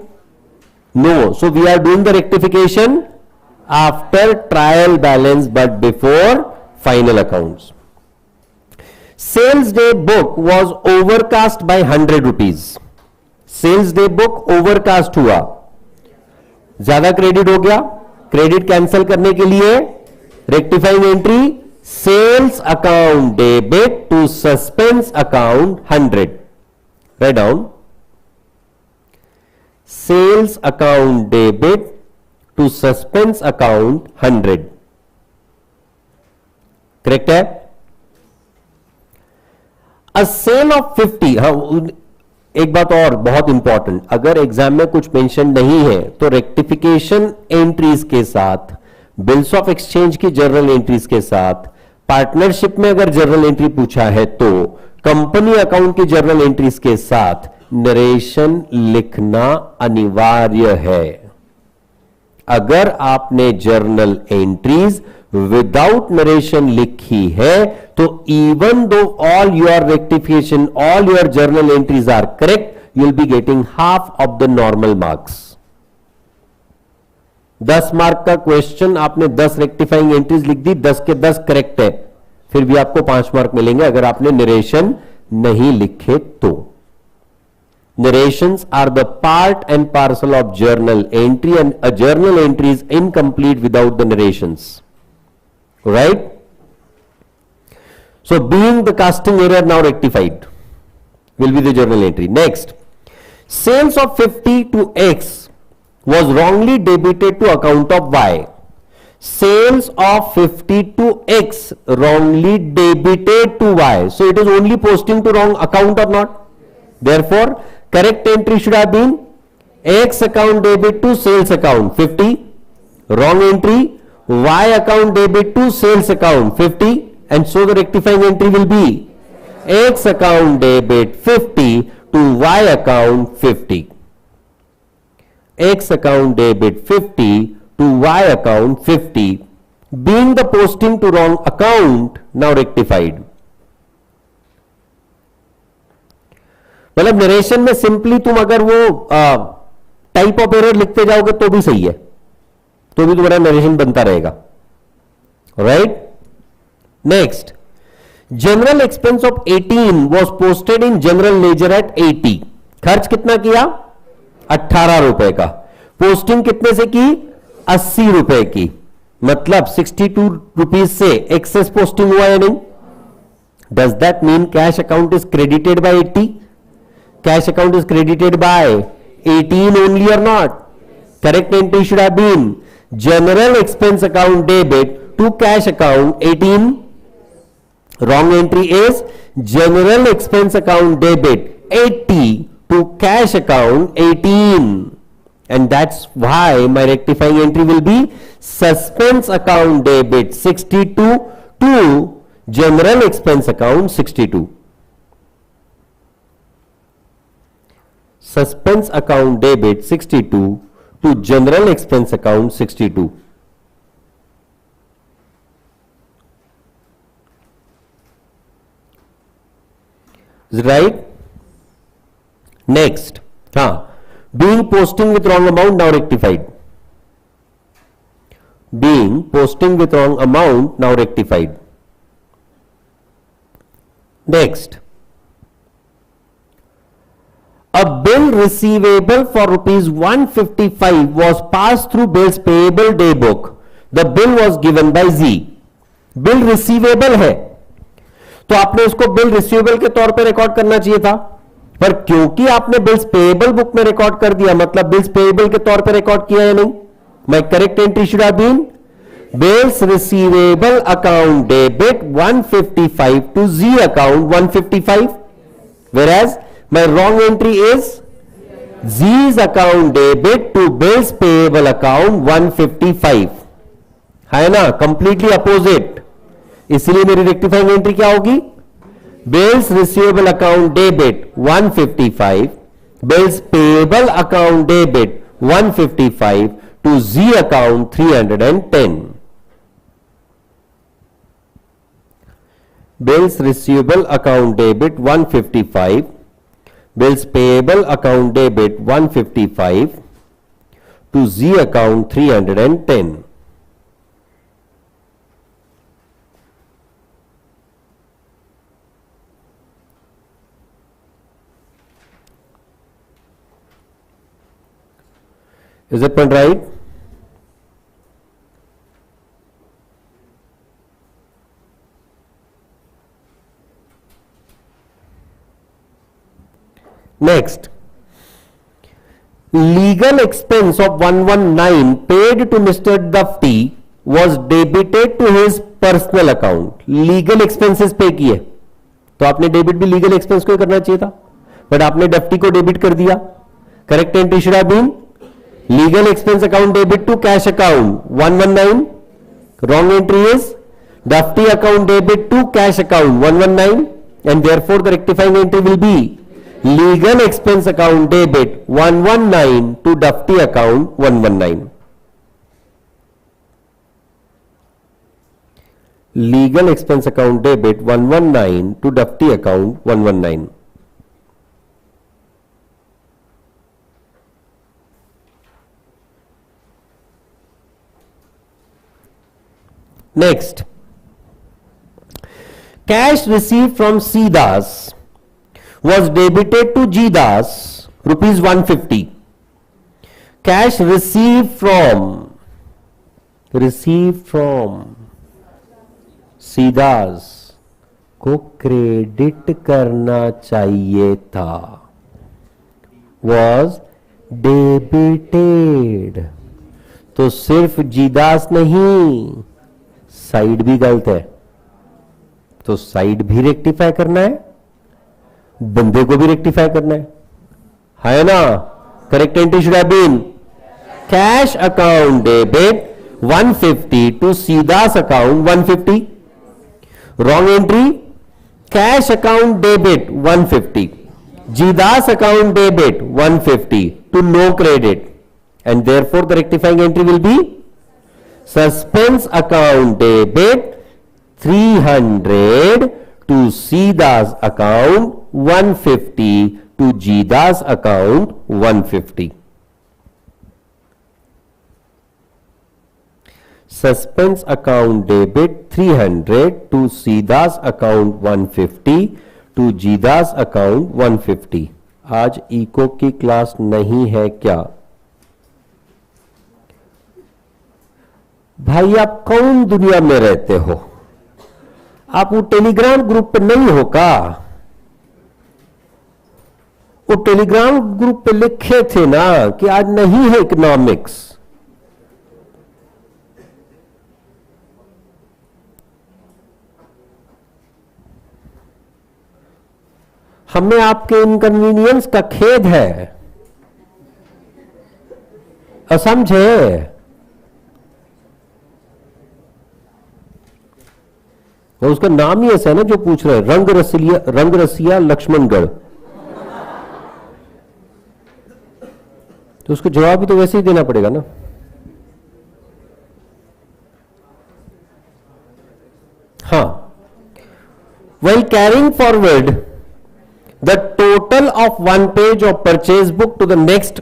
No. So we are doing the rectification after trial balance but before final accounts. Sales day book was overcast by 100 rupees. Sales day book overcast हुआ, ज्यादा credit हो गया. Credit cancel करने के लिए rectifying entry sales account debit to suspense account 100. Write down. Sales account debit to suspense account 100. Correct है. A sale of 50. हाँ, एक बात और बहुत इंपॉर्टेंट, अगर एग्जाम में कुछ मेंशन नहीं है तो रेक्टिफिकेशन एंट्रीज के साथ, बिल्स ऑफ एक्सचेंज की जर्नल एंट्रीज के साथ, पार्टनरशिप में अगर जर्नल एंट्री पूछा है तो कंपनी अकाउंट की जर्नल एंट्रीज के साथ नरेशन लिखना अनिवार्य है. अगर आपने जर्नल एंट्रीज विदाउट नरेशन लिखी है तो even though all your rectification, all your journal entries are correct, you will be getting half of the normal marks. 10 mark का क्वेश्चन, आपने 10 रेक्टिफाइंग एंट्रीज लिख दी, 10 के 10 करेक्ट है, फिर भी आपको 5 मार्क मिलेंगे अगर आपने नरेशन नहीं लिखे तो. Narrations are the part and parcel of journal entry, and a journal entry is incomplete without the narrations. Right? So being the casting error now rectified will be the journal entry. Next, sales of 50 to X was wrongly debited to account of Y. Sales of 50 to X wrongly debited to Y. So it is only posting to wrong account or not? Therefore, correct entry should have been X account debit to sales account 50. Wrong entry, Y account debit to sales account 50. And so the rectifying entry will be X account debit 50 to Y account 50. X account debit 50 to Y account 50. Being the posting to wrong account, now rectified. मतलब narration में simply तुम अगर वो type of error लिखते जाओगे तो भी सही है, तो भी तुम्हारा नरेशन बनता रहेगा. Right. Next, general expense of 18 was posted in general ledger at 80. खर्च कितना किया? 18 रुपए का. पोस्टिंग कितने से की? 80 रुपए की. मतलब 62 रुपीज से एक्सेस पोस्टिंग हुआ या नहीं? Does that mean cash account is credited bye 80? Cash account is credited by 18 only or not? Correct entry should have been general expense account debit to cash account 18. Wrong entry is general expense account debit 80 to cash account 18. And that's why my rectifying entry will be suspense account debit 62 to general expense account 62. suspense account debit 62 to general expense account 62. Is it right? Next, doing posting with wrong amount now rectified. Being posting with wrong amount now rectified. Next, a bill receivable for rupees 155 was passed through bills payable day book. The bill was given by Z. Bill receivable है तो आपने उसको bill receivable के तौर पे record करना चाहिए था, पर क्योंकि आपने बिल्स पेएबल बुक में रिकॉर्ड कर दिया, मतलब बिल्स पेएबल के तौर पे रिकॉर्ड किया है नहीं, my correct entry should have been bills receivable account debit 155 to Z account 155, whereas my wrong entry is Z's account debit to bills payable account 155 है ना, completely opposite. इसलिए मेरी रेक्टिफाइंग एंट्री क्या होगी? bills receivable account debit 155, bills payable account debit 155 to Z account 310. Bills receivable account debit 155, bills payable account debit 155 to Z account 310. Is that one right? Next, legal expense of 119 paid to Mr. Dufty was debited to his personal account. Legal expenses पे किए तो आपने debit भी legal expense को करना चाहिए था, but आपने डफ्टी को डेबिट कर दिया. Correct entry should have been legal expense account debit to cash account 119. Wrong entry is डफ्टी account debit to cash account 119 and therefore the rectifying entry will be legal expense account debit 119 to Dufty account 119. Legal expense account debit 119 to Dufty account 119. Next, cash received from C Das was debited to G Das rupees 150. Cash received from C Das को credit करना चाहिए था, was debited. तो सिर्फ जी दास नहीं, side भी गलत है, तो साइड भी रेक्टिफाई करना है, बंदे को भी रेक्टिफाई करना है ना. Correct entry should have been cash account debit 150 to Sidas account 150. Wrong entry cash account debit 150, Jidas account debit 150 to no credit, and therefore the rectifying entry will be suspense account debit 300 to CDAS account 150 to GDAS account 150. Suspense account debit 300 to CDAS account 150 to GDAS account 150. आज eco की class नहीं है क्या? भाई आप कौन दुनिया में रहते हो? आप वो टेलीग्राम ग्रुप पे नहीं हो का? वो टेलीग्राम ग्रुप पे लिखे थे ना कि आज नहीं है इकोनॉमिक्स. हमें आपके इनकन्वीनियंस का खेद है, असमझे. और उसका नाम ही ऐसा है ना जो पूछ रहे हैं, रंग रसिया लक्ष्मणगढ़. तो उसको जवाब भी तो वैसे ही देना पड़ेगा ना। हाँ, while carrying forward the total of one page of purchase book to the next,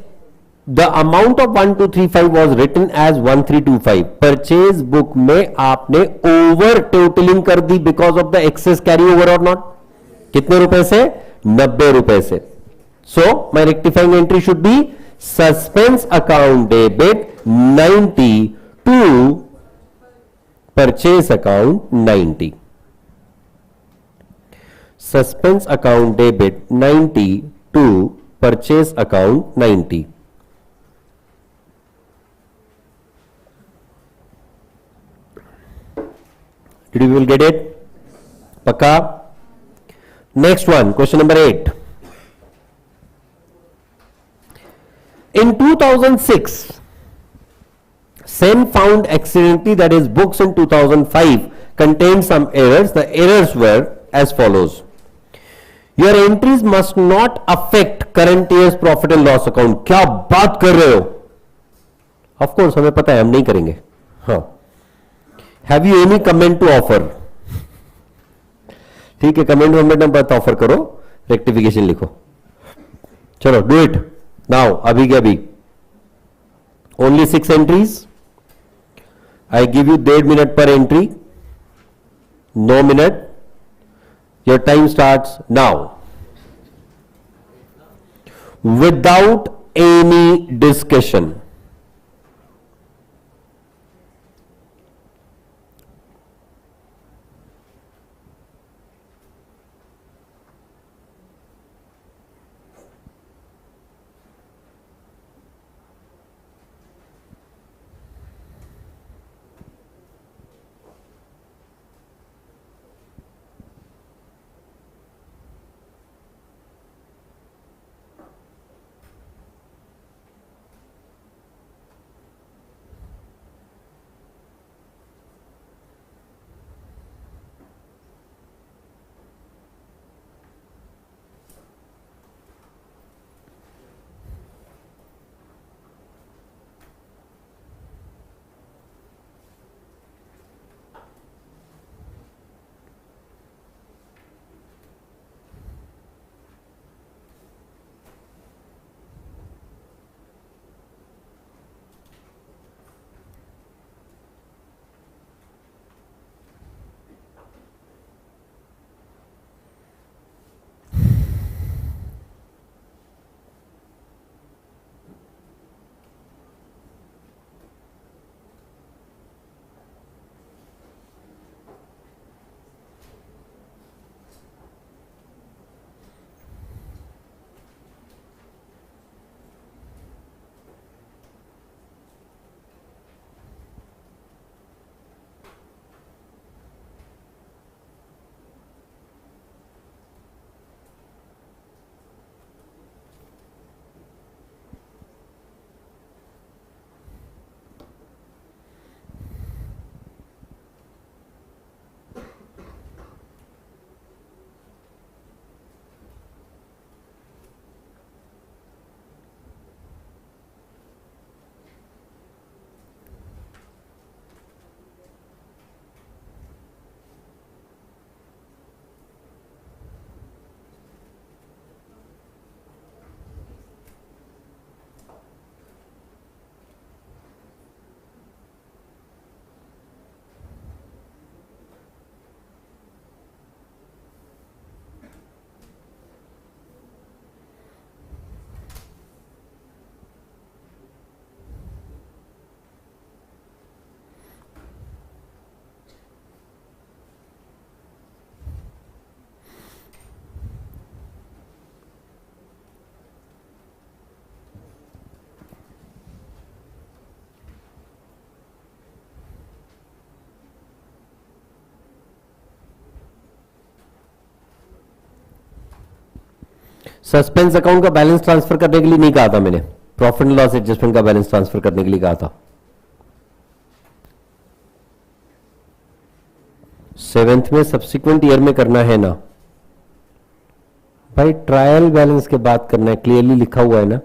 the amount of 1235 was written as 1325. Purchase book में आपने over totaling कर दी because of the excess carry over or not? कितने रुपए से? 90 रुपए से. So my rectifying entry should be suspense account debit 90 to purchase account 90. Suspense account debit 90 to purchase account 90. Did you all get it? Pakka? Next one, question number 8. In 2006, Sen found accidentally that his books in 2005 contained some errors. The errors were as follows. Your entries must not affect current year's profit and loss account. क्या बात कर रहे हो? Of course, हमें पता है हम नहीं करेंगे. हाँ. Have you any comment to offer? ठीक है, कमेंट में मत ऑफर करो, रेक्टिफिकेशन लिखो. चलो, डू इट नाउ. अभी के अभी. Only 6 entries. I give you 1.5 minute per entry. 9 minute. Your time starts now. Without any discussion. Suspense account का बैलेंस ट्रांसफर करने के लिए नहीं कहा था मैंने, प्रॉफिट एंड लॉस एडजस्टमेंट का बैलेंस ट्रांसफर करने के लिए कहा था. 7th में सब्सिक्वेंट ईयर में करना है ना भाई, ट्रायल बैलेंस के बाद करना है, क्लियरली लिखा हुआ है ना.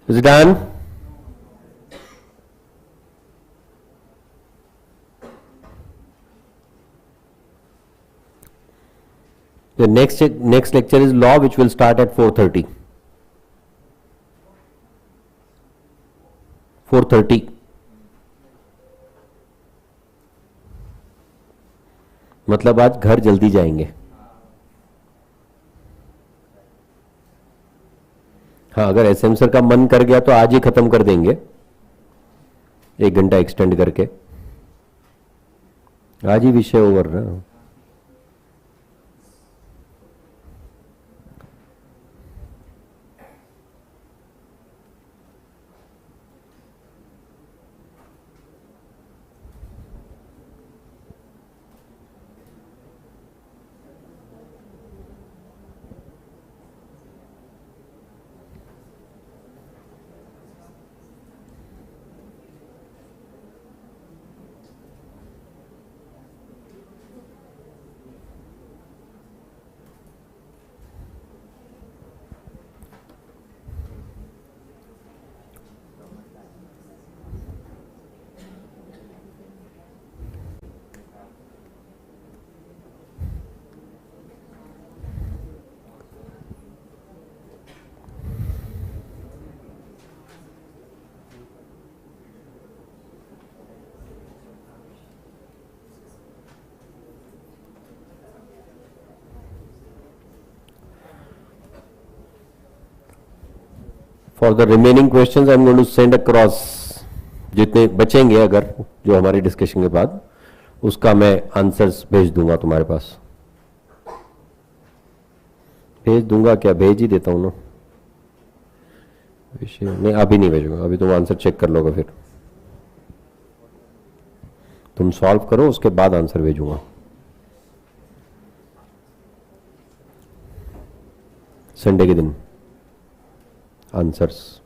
Is it done? The next lecture is law, which will start at 4:30. 4:30. मतलब आज घर जल्दी जाएंगे. हाँ, अगर एसएम सर का मन कर गया तो आज ही खत्म कर देंगे, 1 घंटा एक्सटेंड करके. आज ही विषय ओवर ना. For the remaining questions, I am going to send across, जितने बचेंगे अगर जो हमारी डिस्कशन के बाद, उसका मैं आंसर्स भेज दूंगा तुम्हारे पास. भेज दूंगा क्या, भेज ही देता हूं ना. विषय नहीं, अभी नहीं भेजूंगा, अभी तुम आंसर चेक कर लोगे, फिर तुम सॉल्व करो, उसके बाद आंसर भेजूंगा. संडे के दिन answers.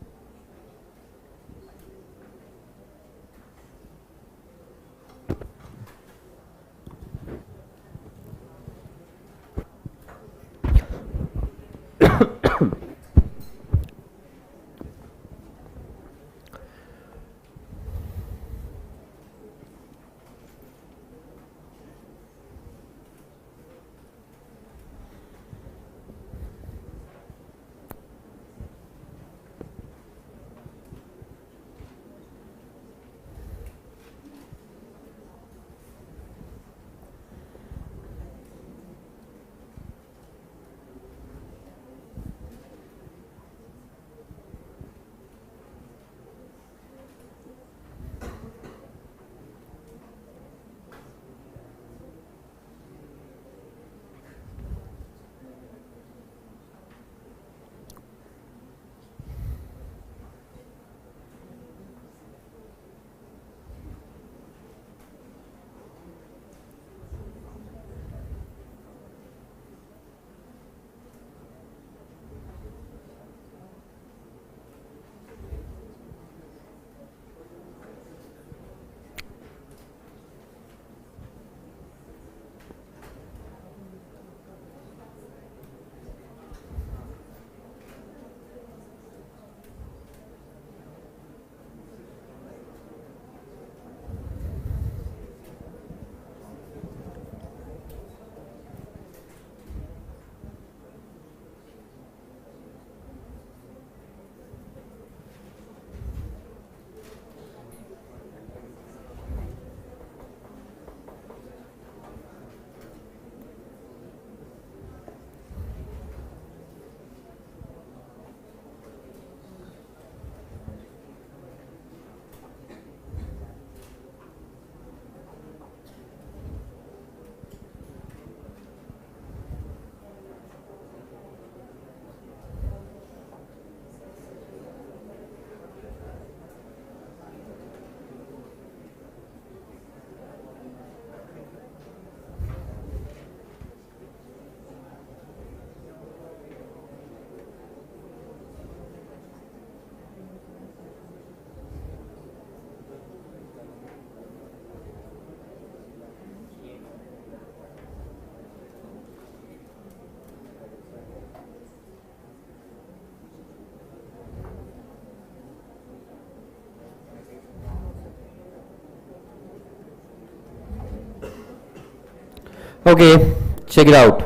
Okay, check it out.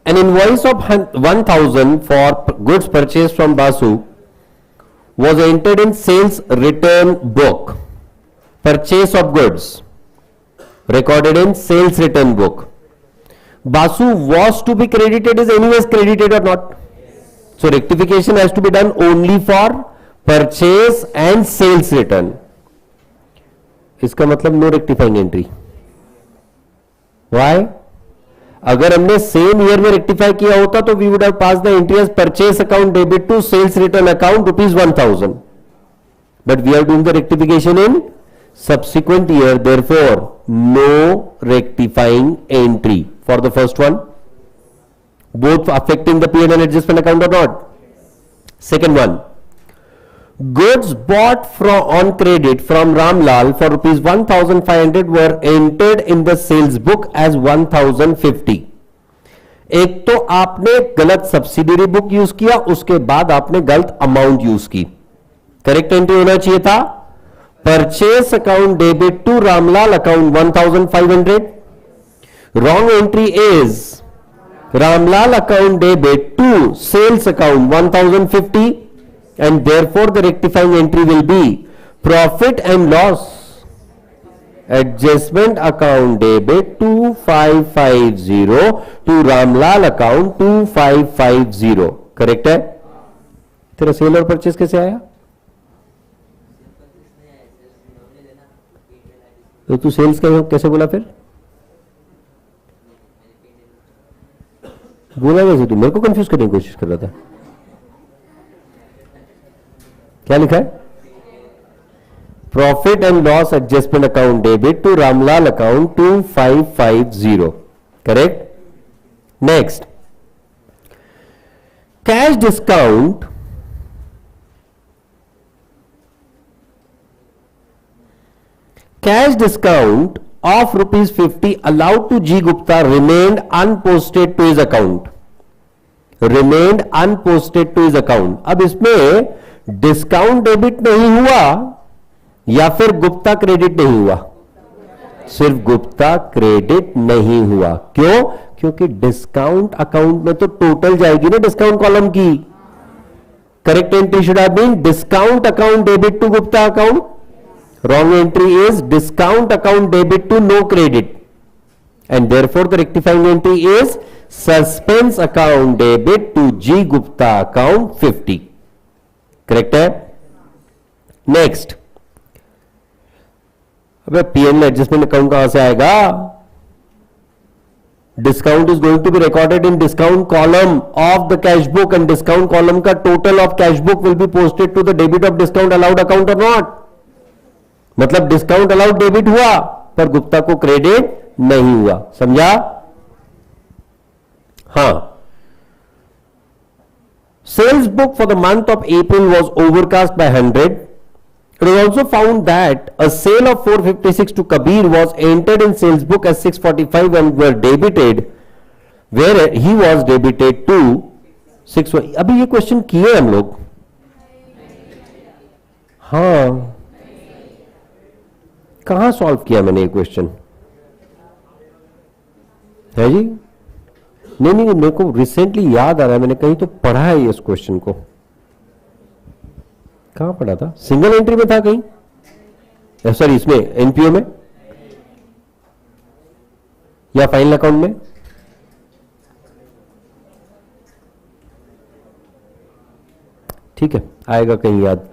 An invoice of 1,000 for goods purchased from Basu was entered in sales return book. Purchase of goods recorded in sales return book. Basu was to be credited, is anyways credited or not? So rectification has to be done only for purchase and sales return. इसका मतलब no rectifying entry. Why? अगर हमने same year में rectify किया होता तो we would have pass the entry as purchase account debit to sales return account ₹1,000. But we are doing the rectification in subsequent year, therefore no rectifying entry for the first one, both affecting the P&L adjustment account or not. Second one, goods bought from on credit from Ramlal for ₹1,500 were entered in the sales book as 1,050. एक तो आपने गलत subsidiary book use किया, उसके बाद आपने गलत amount use की. करेक्ट एंट्री होना चाहिए था purchase account debit to Ramlal account 1,500. Wrong entry is Ramlal account debit to sales account 1,050, and therefore the rectifying entry will be profit and loss adjustment account debit 2,550 to Ramlal account 2,550. Correct है? तेरा cell और purchase कैसे आया? तो तू sales का कैसे बोला? फिर बोला कैसे? तू मेरे को कंफ्यूज करने की कोशिश कर रहा था. क्या लिखा है? Profit and loss adjustment account debit to Ramlal account 2,550. Correct. Next, cash discount cash discount of ₹50 allowed to G Gupta remained unposted to his account. Remained unposted to his account. अब इसमें डिस्काउंट डेबिट नहीं हुआ या फिर Gupta credit नहीं हुआ? सिर्फ Gupta credit नहीं हुआ. क्यों? क्योंकि डिस्काउंट अकाउंट में तो टोटल जाएगी ना डिस्काउंट कॉलम की. Correct entry should have been discount account debit to Gupta account. Wrong entry is discount account debit to no credit, and therefore the rectifying entry is suspense account debit to G Gupta account 50. Correct है? Next, अबे P&L adjustment account कहां से आएगा? Discount is going to be recorded in discount column of the cash book, and discount column का total of cash book will be posted to the debit of discount allowed account or not. मतलब discount allowed debit हुआ पर गुप्ता को credit नहीं हुआ. समझा? हां. Sales book for the month of April was overcast by 100. It was also found that a sale of 456 to Kabir was entered in sales book as 645 and were debited where he was debited to 6. अभी ये question किए हम लोग? हां. कहां solve किया मैंने ये क्वेश्चन? है जी? नहीं, मेरे को रिसेंटली याद आ रहा है, मैंने कहीं तो पढ़ा है इस क्वेश्चन को. कहां पढ़ा था? सिंगल एंट्री में था कहीं? सॉरी, इसमें एनपीओ में या फाइनल अकाउंट में? ठीक है, आएगा कहीं याद.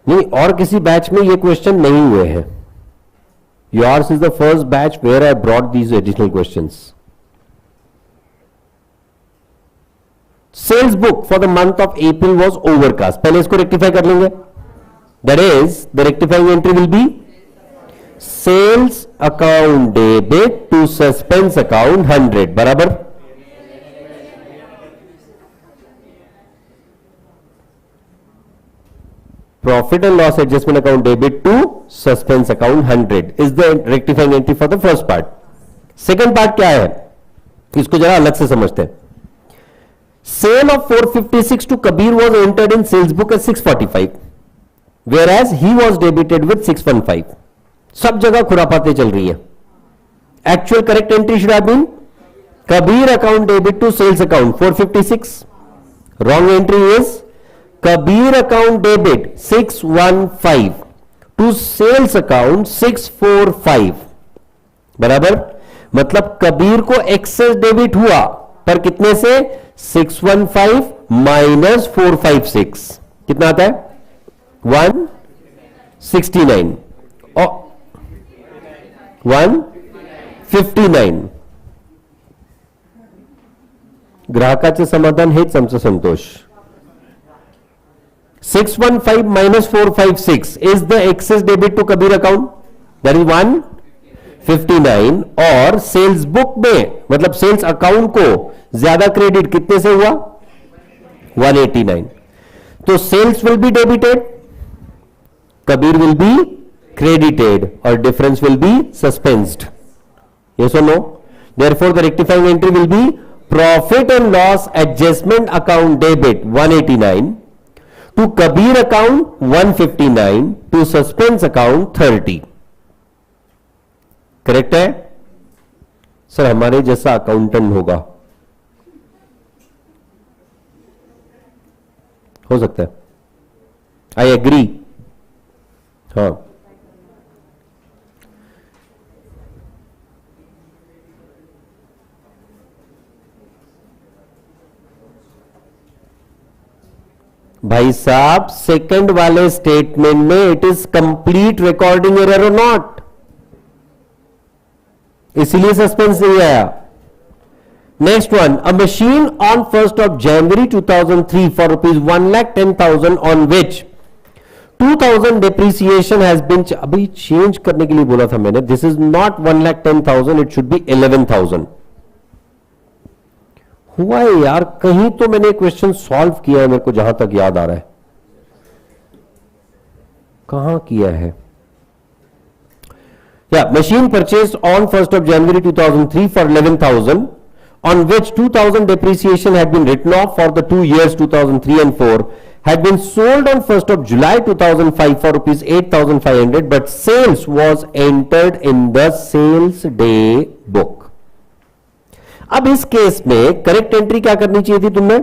नहीं, और किसी बैच में ये क्वेश्चन नहीं हुए हैं. Yours is the first batch where I brought these additional questions. Sales book for the month of April was overcast. पहले इसको रेक्टिफाई कर लेंगे. That is the rectifying entry will be sales account debit to suspense account 100. बराबर. Profit and loss adjustment account debit to suspense account 100 is the rectifying entry for the first part. Second part क्या है? इसको जरा अलग से समझते हैं. Sale of 456 to Kabir was entered in sales book as 645, whereas he was debited with 615. सब जगह खुरापाते चल रही है. Actual correct entry should have been Kabir account debit to sales account 456. Wrong entry is Kabir account debit 615 to sales account 645. बराबर, मतलब कबीर को access debit हुआ पर कितने से 615 माइनस 456 कितना आता है 169 और 159. ग्राहकाचे समाधान हेच आमचं संतोष. 615 minus 456 is the excess debit to Kabir account, that is 159. और सेल्स बुक में मतलब सेल्स अकाउंट को ज्यादा क्रेडिट कितने से हुआ 189. तो sales will be debited, Kabir will be credited और difference will be suspensed. Yes or no? Therefore the rectifying entry will be profit and loss adjustment account debit 189 to Kabir account 159 to suspense account 30. Correct है sir? हमारे जैसा accountant होगा, हो सकता है. I agree. हाँ, भाई साहब सेकंड वाले स्टेटमेंट में it is complete recording error और नॉट, इसीलिए सस्पेंस नहीं आया. Next one, a machine on 1st of January 2003 for ₹1,10,000 on which 2,000 depreciation has been. अभी चेंज करने के लिए बोला था मैंने. This is not 1,10,000, it should be 11,000. हुआ है यार, कहीं तो मैंने क्वेश्चन सॉल्व किया है मेरे को जहां तक याद आ रहा है. कहां किया है? या machine purchase on 1st of January 2003 for 11,000 on which 2,000 depreciation had been written off for the 2 years 2003 and 4 had been sold on 1st of July 2005 for ₹8,500 but sales was entered in the sales day book. अब इस case में correct entry क्या करनी चाहिए थी तुमने?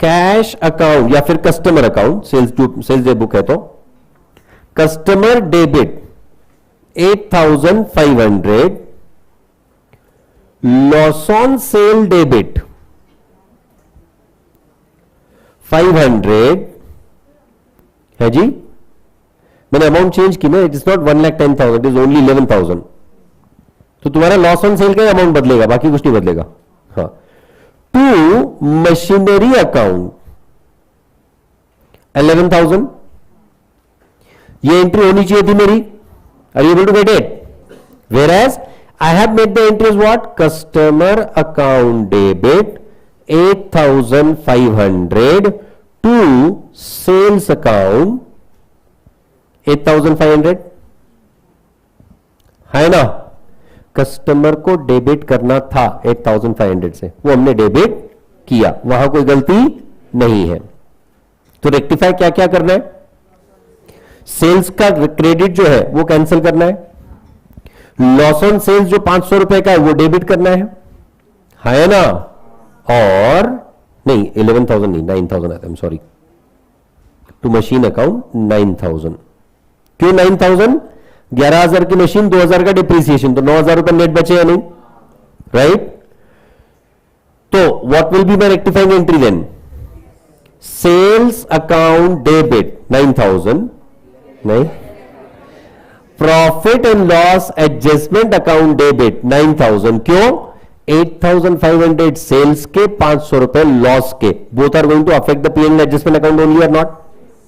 Cash account या फिर customer account, sales day book है तो customer debit 8,500, loss on sale debit 500 है जी. मैंने अमाउंट चेंज की ना, it is not 1,10,000, it is only 11,000. तो तुम्हारा लॉस ऑन सेल का अमाउंट बदलेगा, बाकी कुछ नहीं बदलेगा. हाँ, टू मशीनरी अकाउंट 11,000. ये एंट्री होनी चाहिए थी मेरी. Are you able to get it? Whereas I have made the entries what? Customer account debit 8,500 to sales account 8,500 है ना. कस्टमर को डेबिट करना था 8,500 से, वो हमने डेबिट किया, वहां कोई गलती नहीं है. तो रेक्टिफाई क्या क्या करना है? सेल्स का क्रेडिट जो है वो कैंसिल करना है. लॉस ऑन सेल्स जो 500 रुपए का है वो डेबिट करना है ना. और नहीं 11,000 नहीं 9,000 आता है, सॉरी. To machine account 9,000. क्यों 9,000? 11,000 की मशीन, 2,000 का डिप्रिसिएशन, तो 9,000 रुपए नेट बचे या नहीं? राइट. तो what will be my rectifying entry then? Sales account debit 9,000 नहीं, profit and loss adjustment account debit 9,000. क्यों? 8,500 सेल्स के, 500 रुपए लॉस के. Both are going to affect the P&L adjustment account only और not?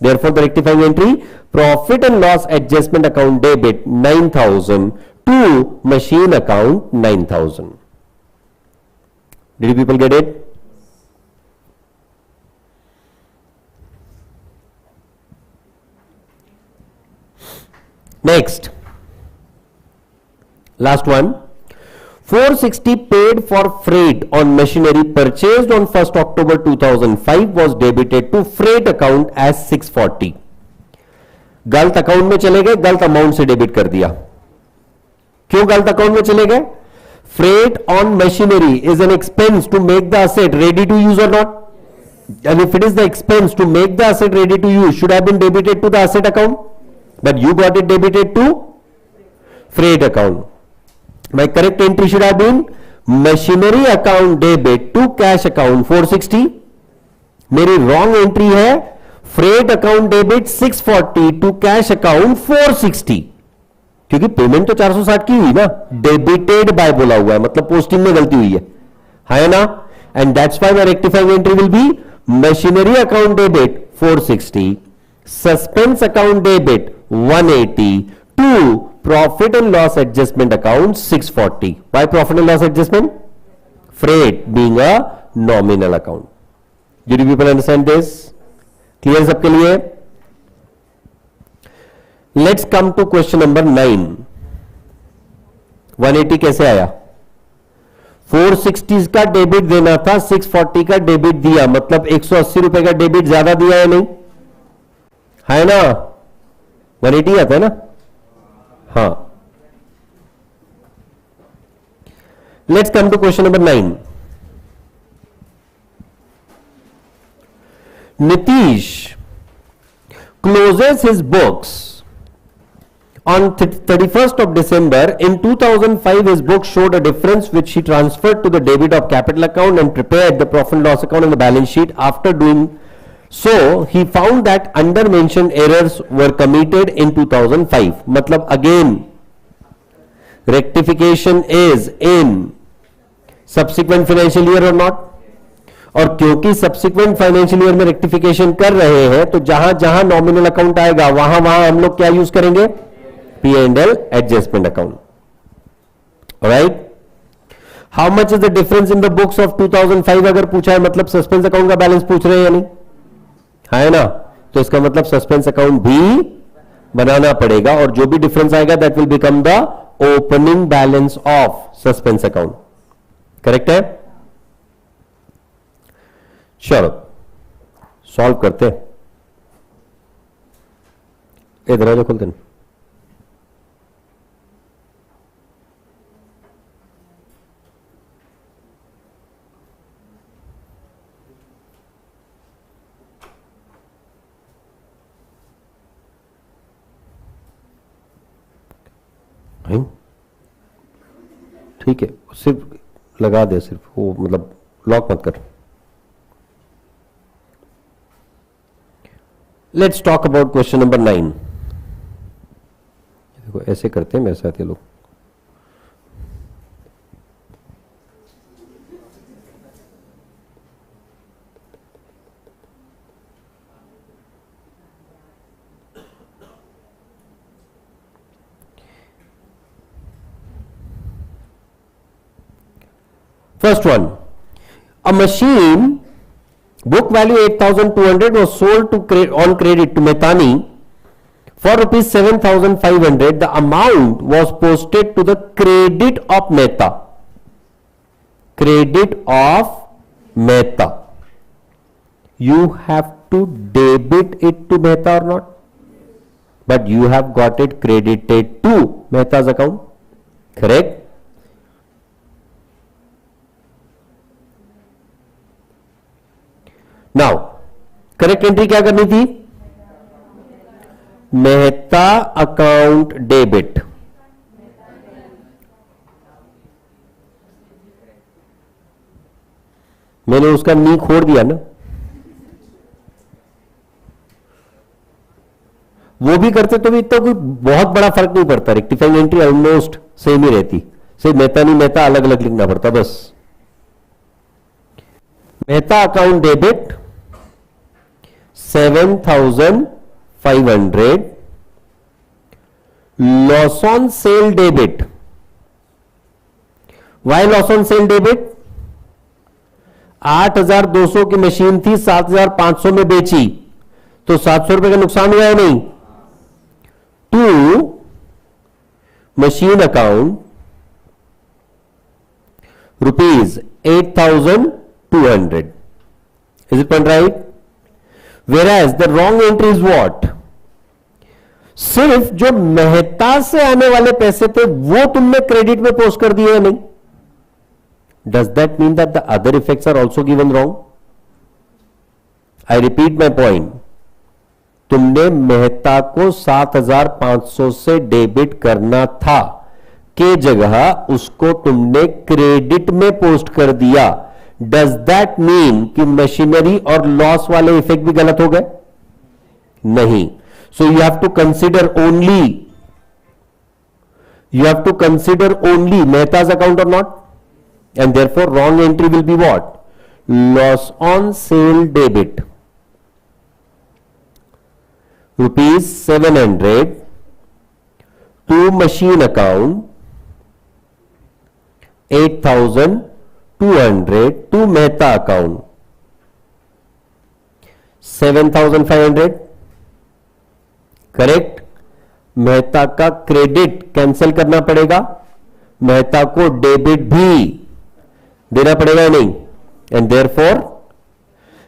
Therefore, the rectifying entry, profit and loss adjustment account debit 9,000 to machine account 9,000. Did you people get it? Next, last one. 460 paid for freight on machinery purchased on 1st October 2005 was debited to freight account as 640. गलत account में चले गए, गलत amount से debit कर दिया. क्यों गलत अकाउंट में चले गए? Freight on machinery is an expense to make the asset ready to use or not? And if it is the expense to make the asset ready to use, should have been debited to the asset account, but you got it debited to freight account. My correct entry should have been machinery account debit to cash account 460. मेरी wrong entry है freight account debit 640 to cash account 460, क्योंकि payment तो 460 की हुई ना, debited bye बोला हुआ है, मतलब पोस्टिंग में गलती हुई है ना? And that's why my rectifying entry will be machinery account debit 460, suspense account debit 180 to profit and loss adjustment account 640. Why profit and loss adjustment? Freight being a nominal account. Did you people understand this? Clear सबके लिए? Let's come to question number 9. 180 कैसे आया? 460 का debit देना था, 640 का debit दिया, मतलब 180 रुपए का डेबिट ज्यादा दिया है नहीं है ना? 180 आता है ना? हाँ. Let's come to question number 9. Nitish closes his books on 31st of December. In 2005, his books showed a difference which he transferred to the debit of capital account and prepared the profit and loss account and the balance sheet. After doing so, he found that under mentioned errors were committed in 2005. मतलब again rectification is in subsequent financial year or not? और क्योंकि subsequent financial year में rectification कर रहे हैं, तो जहां जहां नॉमिनल अकाउंट आएगा वहां वहां हम लोग क्या यूज करेंगे? P&L adjustment account. Right? How much is the difference in the books of 2005 अगर पूछा है, मतलब सस्पेंस अकाउंट का बैलेंस पूछ रहे हैं या नहीं, है ना? तो इसका मतलब सस्पेंस अकाउंट भी बनाना पड़ेगा, और जो भी डिफरेंस आएगा that will become the opening balance of suspense account. Correct है? चलो सॉल्व करते हैं. इधर आ जाओ, खोलते हैं. ठीक है, सिर्फ लगा दे, सिर्फ वो मतलब लॉक मत कर. Let's talk about question number 9. देखो ऐसे करते हैं मेरे साथ ये लोग. First one, a machine book value 8,200 was sold on credit to Methani for rupees 7,500. The amount was posted to the credit of Mehta. Credit of Mehta. You have to debit it to Mehta or not? But you have got it credited to Mehta's account. Correct? Now correct entry क्या करनी थी? Mehta account debit. मैंने उसका नी खोड़ दिया ना, वो भी करते तो भी इतना कोई बहुत बड़ा फर्क नहीं पड़ता. रेक्टिफाइंग एंट्री ऑलमोस्ट सेम ही रहती, सिर्फ मेहता नहीं मेहता अलग अलग लिखना पड़ता बस. Mehta account debit 7,500. Loss on sale debit. Why loss on sale debit? 8,200 की मशीन थी, 7,500 में बेची, तो 700 रुपए का नुकसान हुआ है नहीं? To machine account rupees 8,200. Is it right? Whereas the wrong entry is what? सिर्फ जो मेहता से आने वाले पैसे थे वो तुमने क्रेडिट में पोस्ट कर दिए या नहीं? Does that mean that the other effects are also given wrong? I repeat my point, तुमने मेहता को 7,500 से डेबिट करना था के जगह उसको तुमने क्रेडिट में पोस्ट कर दिया। डज दैट मीन कि मशीनरी और लॉस वाले इफेक्ट भी गलत हो गए? नहीं। So you have to consider only Mehta's account और not, and therefore wrong entry will be what? Loss on sale debit ₹700 to machine account, 8,200 to Mehta account, 7,500। Correct. Mehta का क्रेडिट कैंसिल करना पड़ेगा, मेहता को डेबिट भी देना पड़ेगा नहीं, एंड देयरफॉर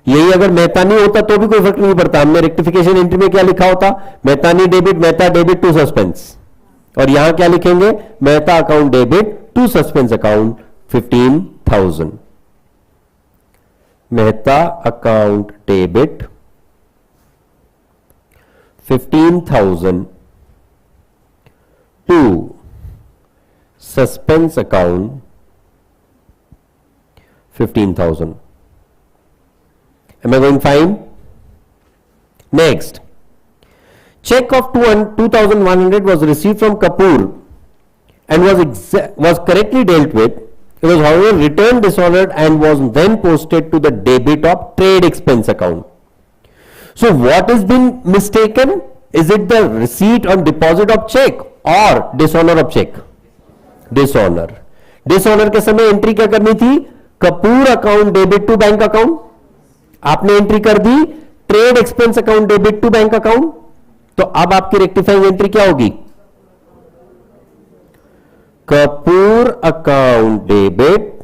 यही अगर मेहता नहीं होता तो भी कोई फर्क नहीं पड़ता। हमने रेक्टिफिकेशन एंट्री में क्या लिखा होता? मेहता नहीं debit, Mehta debit to suspense, और यहां क्या लिखेंगे? Mehta account debit to suspense account 15,000। Mehta account debit 15,000 to suspense account 15,000। Am I going fine? Next, check of 2,100 was received from Kapoor and was correctly dealt with. It was however returned dishonored and was then posted to the debit of trade expense account. So what has been mistaken? Is it the receipt on deposit of check or dishonor of check? Dishonor. Dishonor के समय entry क्या करनी थी? Kapoor account debit to bank account. आपने entry कर दी trade expense account debit to bank account, तो अब आपकी रेक्टिफाइंग एंट्री क्या होगी? Kapoor account debit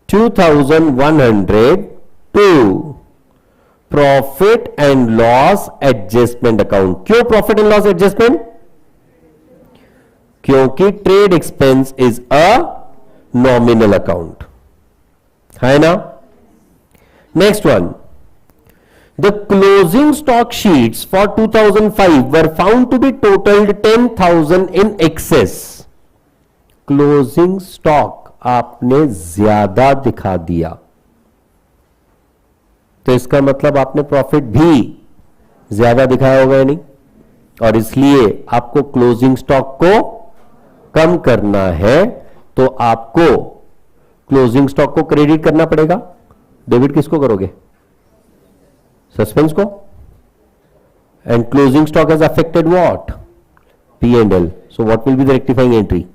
₹2,100 to profit and loss adjustment account. क्यों प्रॉफिट एंड लॉस एडजस्टमेंट? क्योंकि trade expense is a nominal account है ना। Next one, the closing stock sheets for 2005 were found to be totalled 10,000 in excess. Closing stock आपने ज्यादा दिखा दिया, तो इसका मतलब आपने प्रॉफिट भी ज्यादा दिखाया होगा या नहीं, और इसलिए आपको क्लोजिंग स्टॉक को कम करना है, तो आपको क्लोजिंग स्टॉक को क्रेडिट करना पड़ेगा। डेबिट किसको करोगे? सस्पेंस को। And closing stock has affected what? P&L. So what will be the rectifying entry?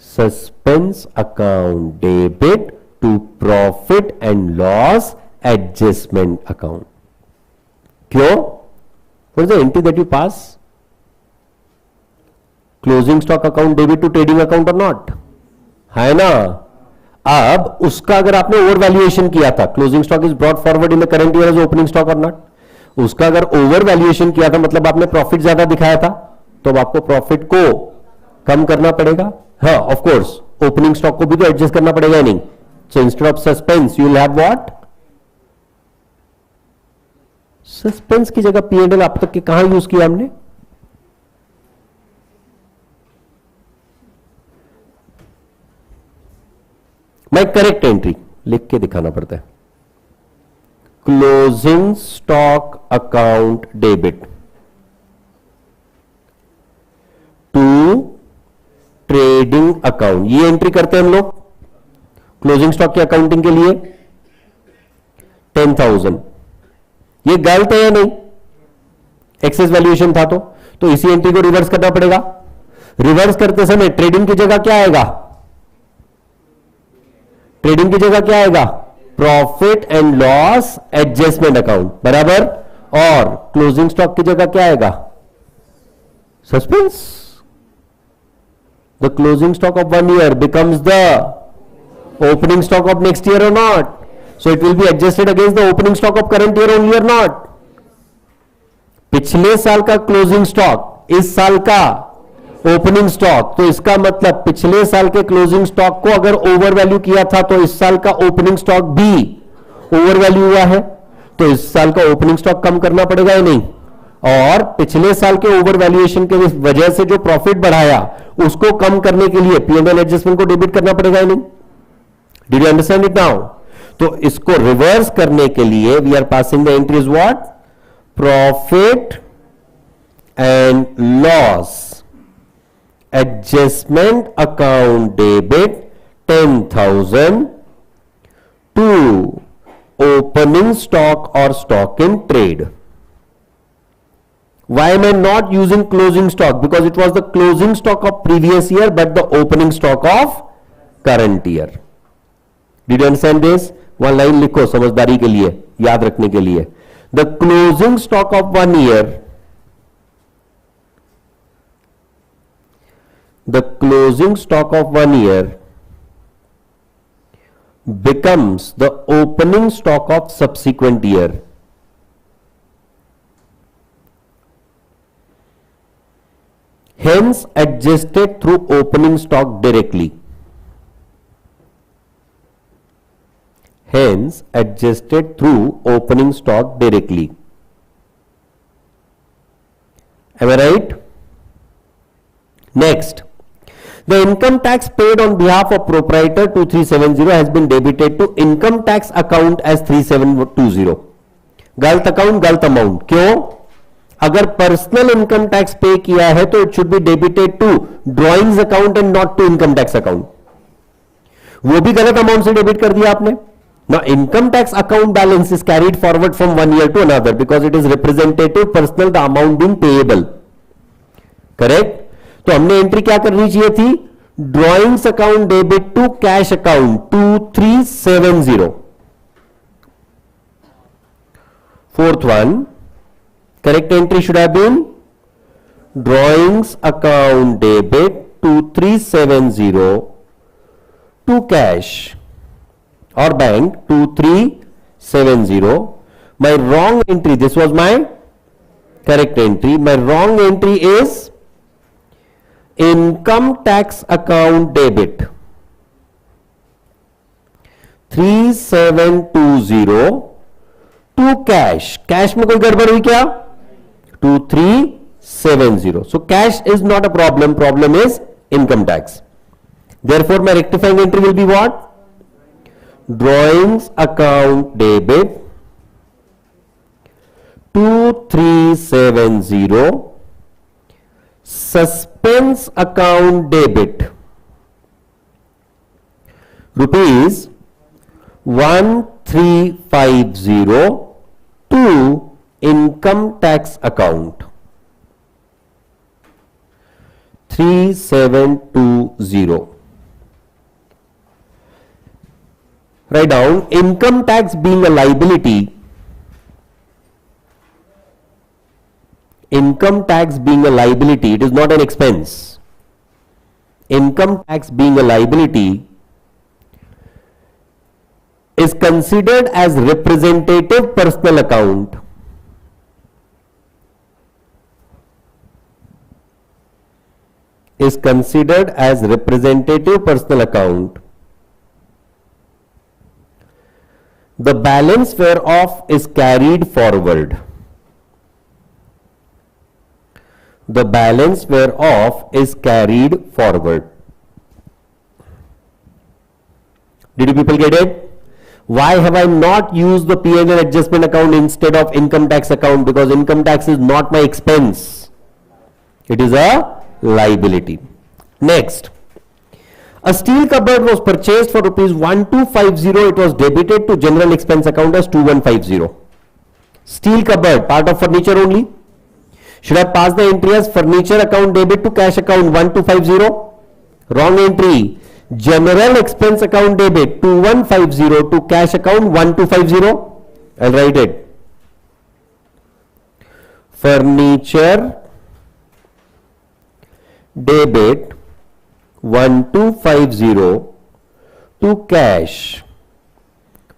Suspense account debit to profit and loss adjustment account. क्यों? What is the entry that you pass? Closing stock account debit to trading account or not? है ना। अब उसका अगर आपने over valuation किया था, closing stock is brought forward in the current year as opening stock और नॉट, उसका अगर ओवर वैल्यूएशन किया था मतलब आपने प्रॉफिट ज्यादा दिखाया था, तो अब आपको प्रॉफिट को कम करना पड़ेगा। हाँ ऑफ कोर्स ओपनिंग स्टॉक को भी तो एडजस्ट करना पड़ेगा नहीं। So instead of suspense you will have what? Suspense की जगह P&L आप तक के कहां यूज किया हमने? मैं करेक्ट एंट्री लिख के दिखाना पड़ता है। Closing stock account debit to trading account, ये एंट्री करते हैं हम लोग क्लोजिंग स्टॉक की अकाउंटिंग के लिए। 10,000 ये गलत है या नहीं? एक्सेस वैल्यूएशन था तो इसी एंट्री को रिवर्स करना पड़ेगा। रिवर्स करते समय ट्रेडिंग की जगह क्या आएगा? ट्रेडिंग की जगह क्या आएगा? Profit and loss adjustment account बराबर, और क्लोजिंग स्टॉक की जगह क्या आएगा? Suspense. The closing stock of 1 year becomes the opening stock of next year और not? So it will be adjusted against the opening stock of current year only or not? पिछले साल का closing stock इस साल का opening stock, तो इसका मतलब पिछले साल के क्लोजिंग स्टॉक को अगर ओवर वैल्यू किया था तो इस साल का ओपनिंग स्टॉक भी ओवर वैल्यू हुआ है, तो इस साल का ओपनिंग स्टॉक कम करना पड़ेगा या नहीं? और पिछले साल के ओवर वैल्यूएशन के वजह से जो प्रॉफिट बढ़ाया उसको कम करने के लिए P&L एडजस्टमेंट को डेबिट करना पड़ेगा या नहीं? Did you understand it now? तो इसको रिवर्स करने के लिए we are passing the entries what? Profit and loss adjustment account debit 10,000 to opening stock or stock in trade. Why am I not using closing stock? Because it was the closing stock of previous year but the opening stock of current year. Did you understand this? One line लिखो समझदारी के लिए, याद रखने के लिए. The closing stock of 1 year, the closing stock of 1 year becomes the opening stock of subsequent year. Hence adjusted through opening stock directly. Hence adjusted through opening stock directly. Am I right? Next, the income tax paid on behalf of proprietor 2370 has been debited to income tax account as 3720. गलत account गलत amount. क्यों? अगर personal income tax पे किया है तो it should be debited to drawings account and not to income tax account. वो भी गलत अमाउंट से डेबिट कर दिया आपने. Now income tax account balance is carried forward from one year to another because it is representative personal, the amount being payable. Correct? तो हमने entry क्या करनी चाहिए थी? Drawings account debit to cash account 2370. Fourth one, correct entry should have been drawings account debit 2370 to cash or bank 2370. My wrong entry, this was my correct entry. My wrong entry is income tax account debit 3720 to cash. Cash में कोई गड़बड़ हुई क्या? 2370. So cash is not a problem. Problem is income tax. Therefore, my rectifying entry will be what? Drawings account debit 2370, suspense account debit rupees 1350 to income tax account 3720. Write down income tax being a liability. Income tax being a liability, it is not an expense. Income tax being a liability is considered as representative personal account. Is considered as representative personal account. The balance whereof is carried forward. The balance whereof is carried forward. Did you people get it? Why have I not used the P&L adjustment account instead of income tax account? Because income tax is not my expense. It is a liability. Next. A steel cupboard was purchased for rupees 1250. It was debited to general expense account as 2150. Steel cupboard, part of furniture only. Should I pass the entry as furniture account debit to cash account 1250? Wrong entry. General expense account debit 2150 to cash account 1250. I'll write it. Furniture debit 1250 to cash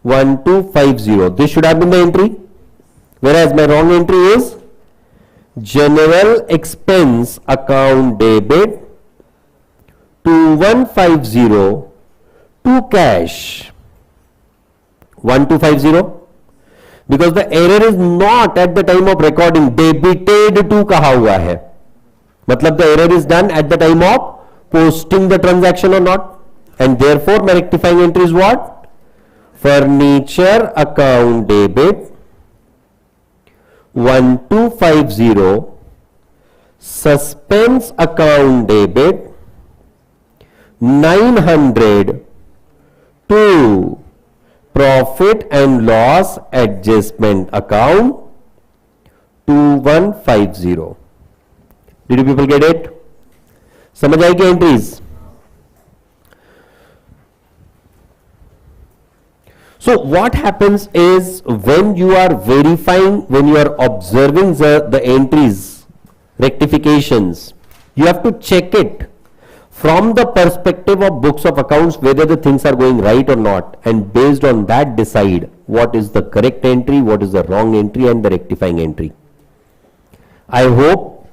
1250. This should have been the entry. Whereas my wrong entry is general expense account debit 2150 to cash 1250, because the error is not at the time of recording. Debited to कहा हुआ है, मतलब the error is done at the time of posting the transaction or not, and therefore my rectifying entry is what? Furniture account debit 1250, suspense account debit 900 to profit and loss adjustment account 2150. Did you people get it? समझ आएगी entries? So what happens is when you are verifying, when you are observing the entries, rectifications, you have to check it from the perspective of books of accounts whether the things are going right or not, and based on that decide what is the correct entry, what is the wrong entry, and the rectifying entry. I hope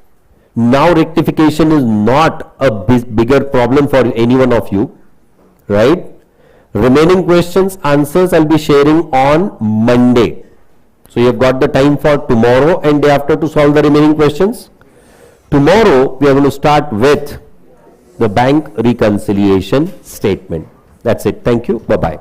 now rectification is not a bigger problem for any one of you, right? Remaining questions, answers I'll be sharing on Monday. So you have got the time for tomorrow and day after to solve the remaining questions. Tomorrow we are going to start with the bank reconciliation statement. That's it. Thank you. Bye-bye.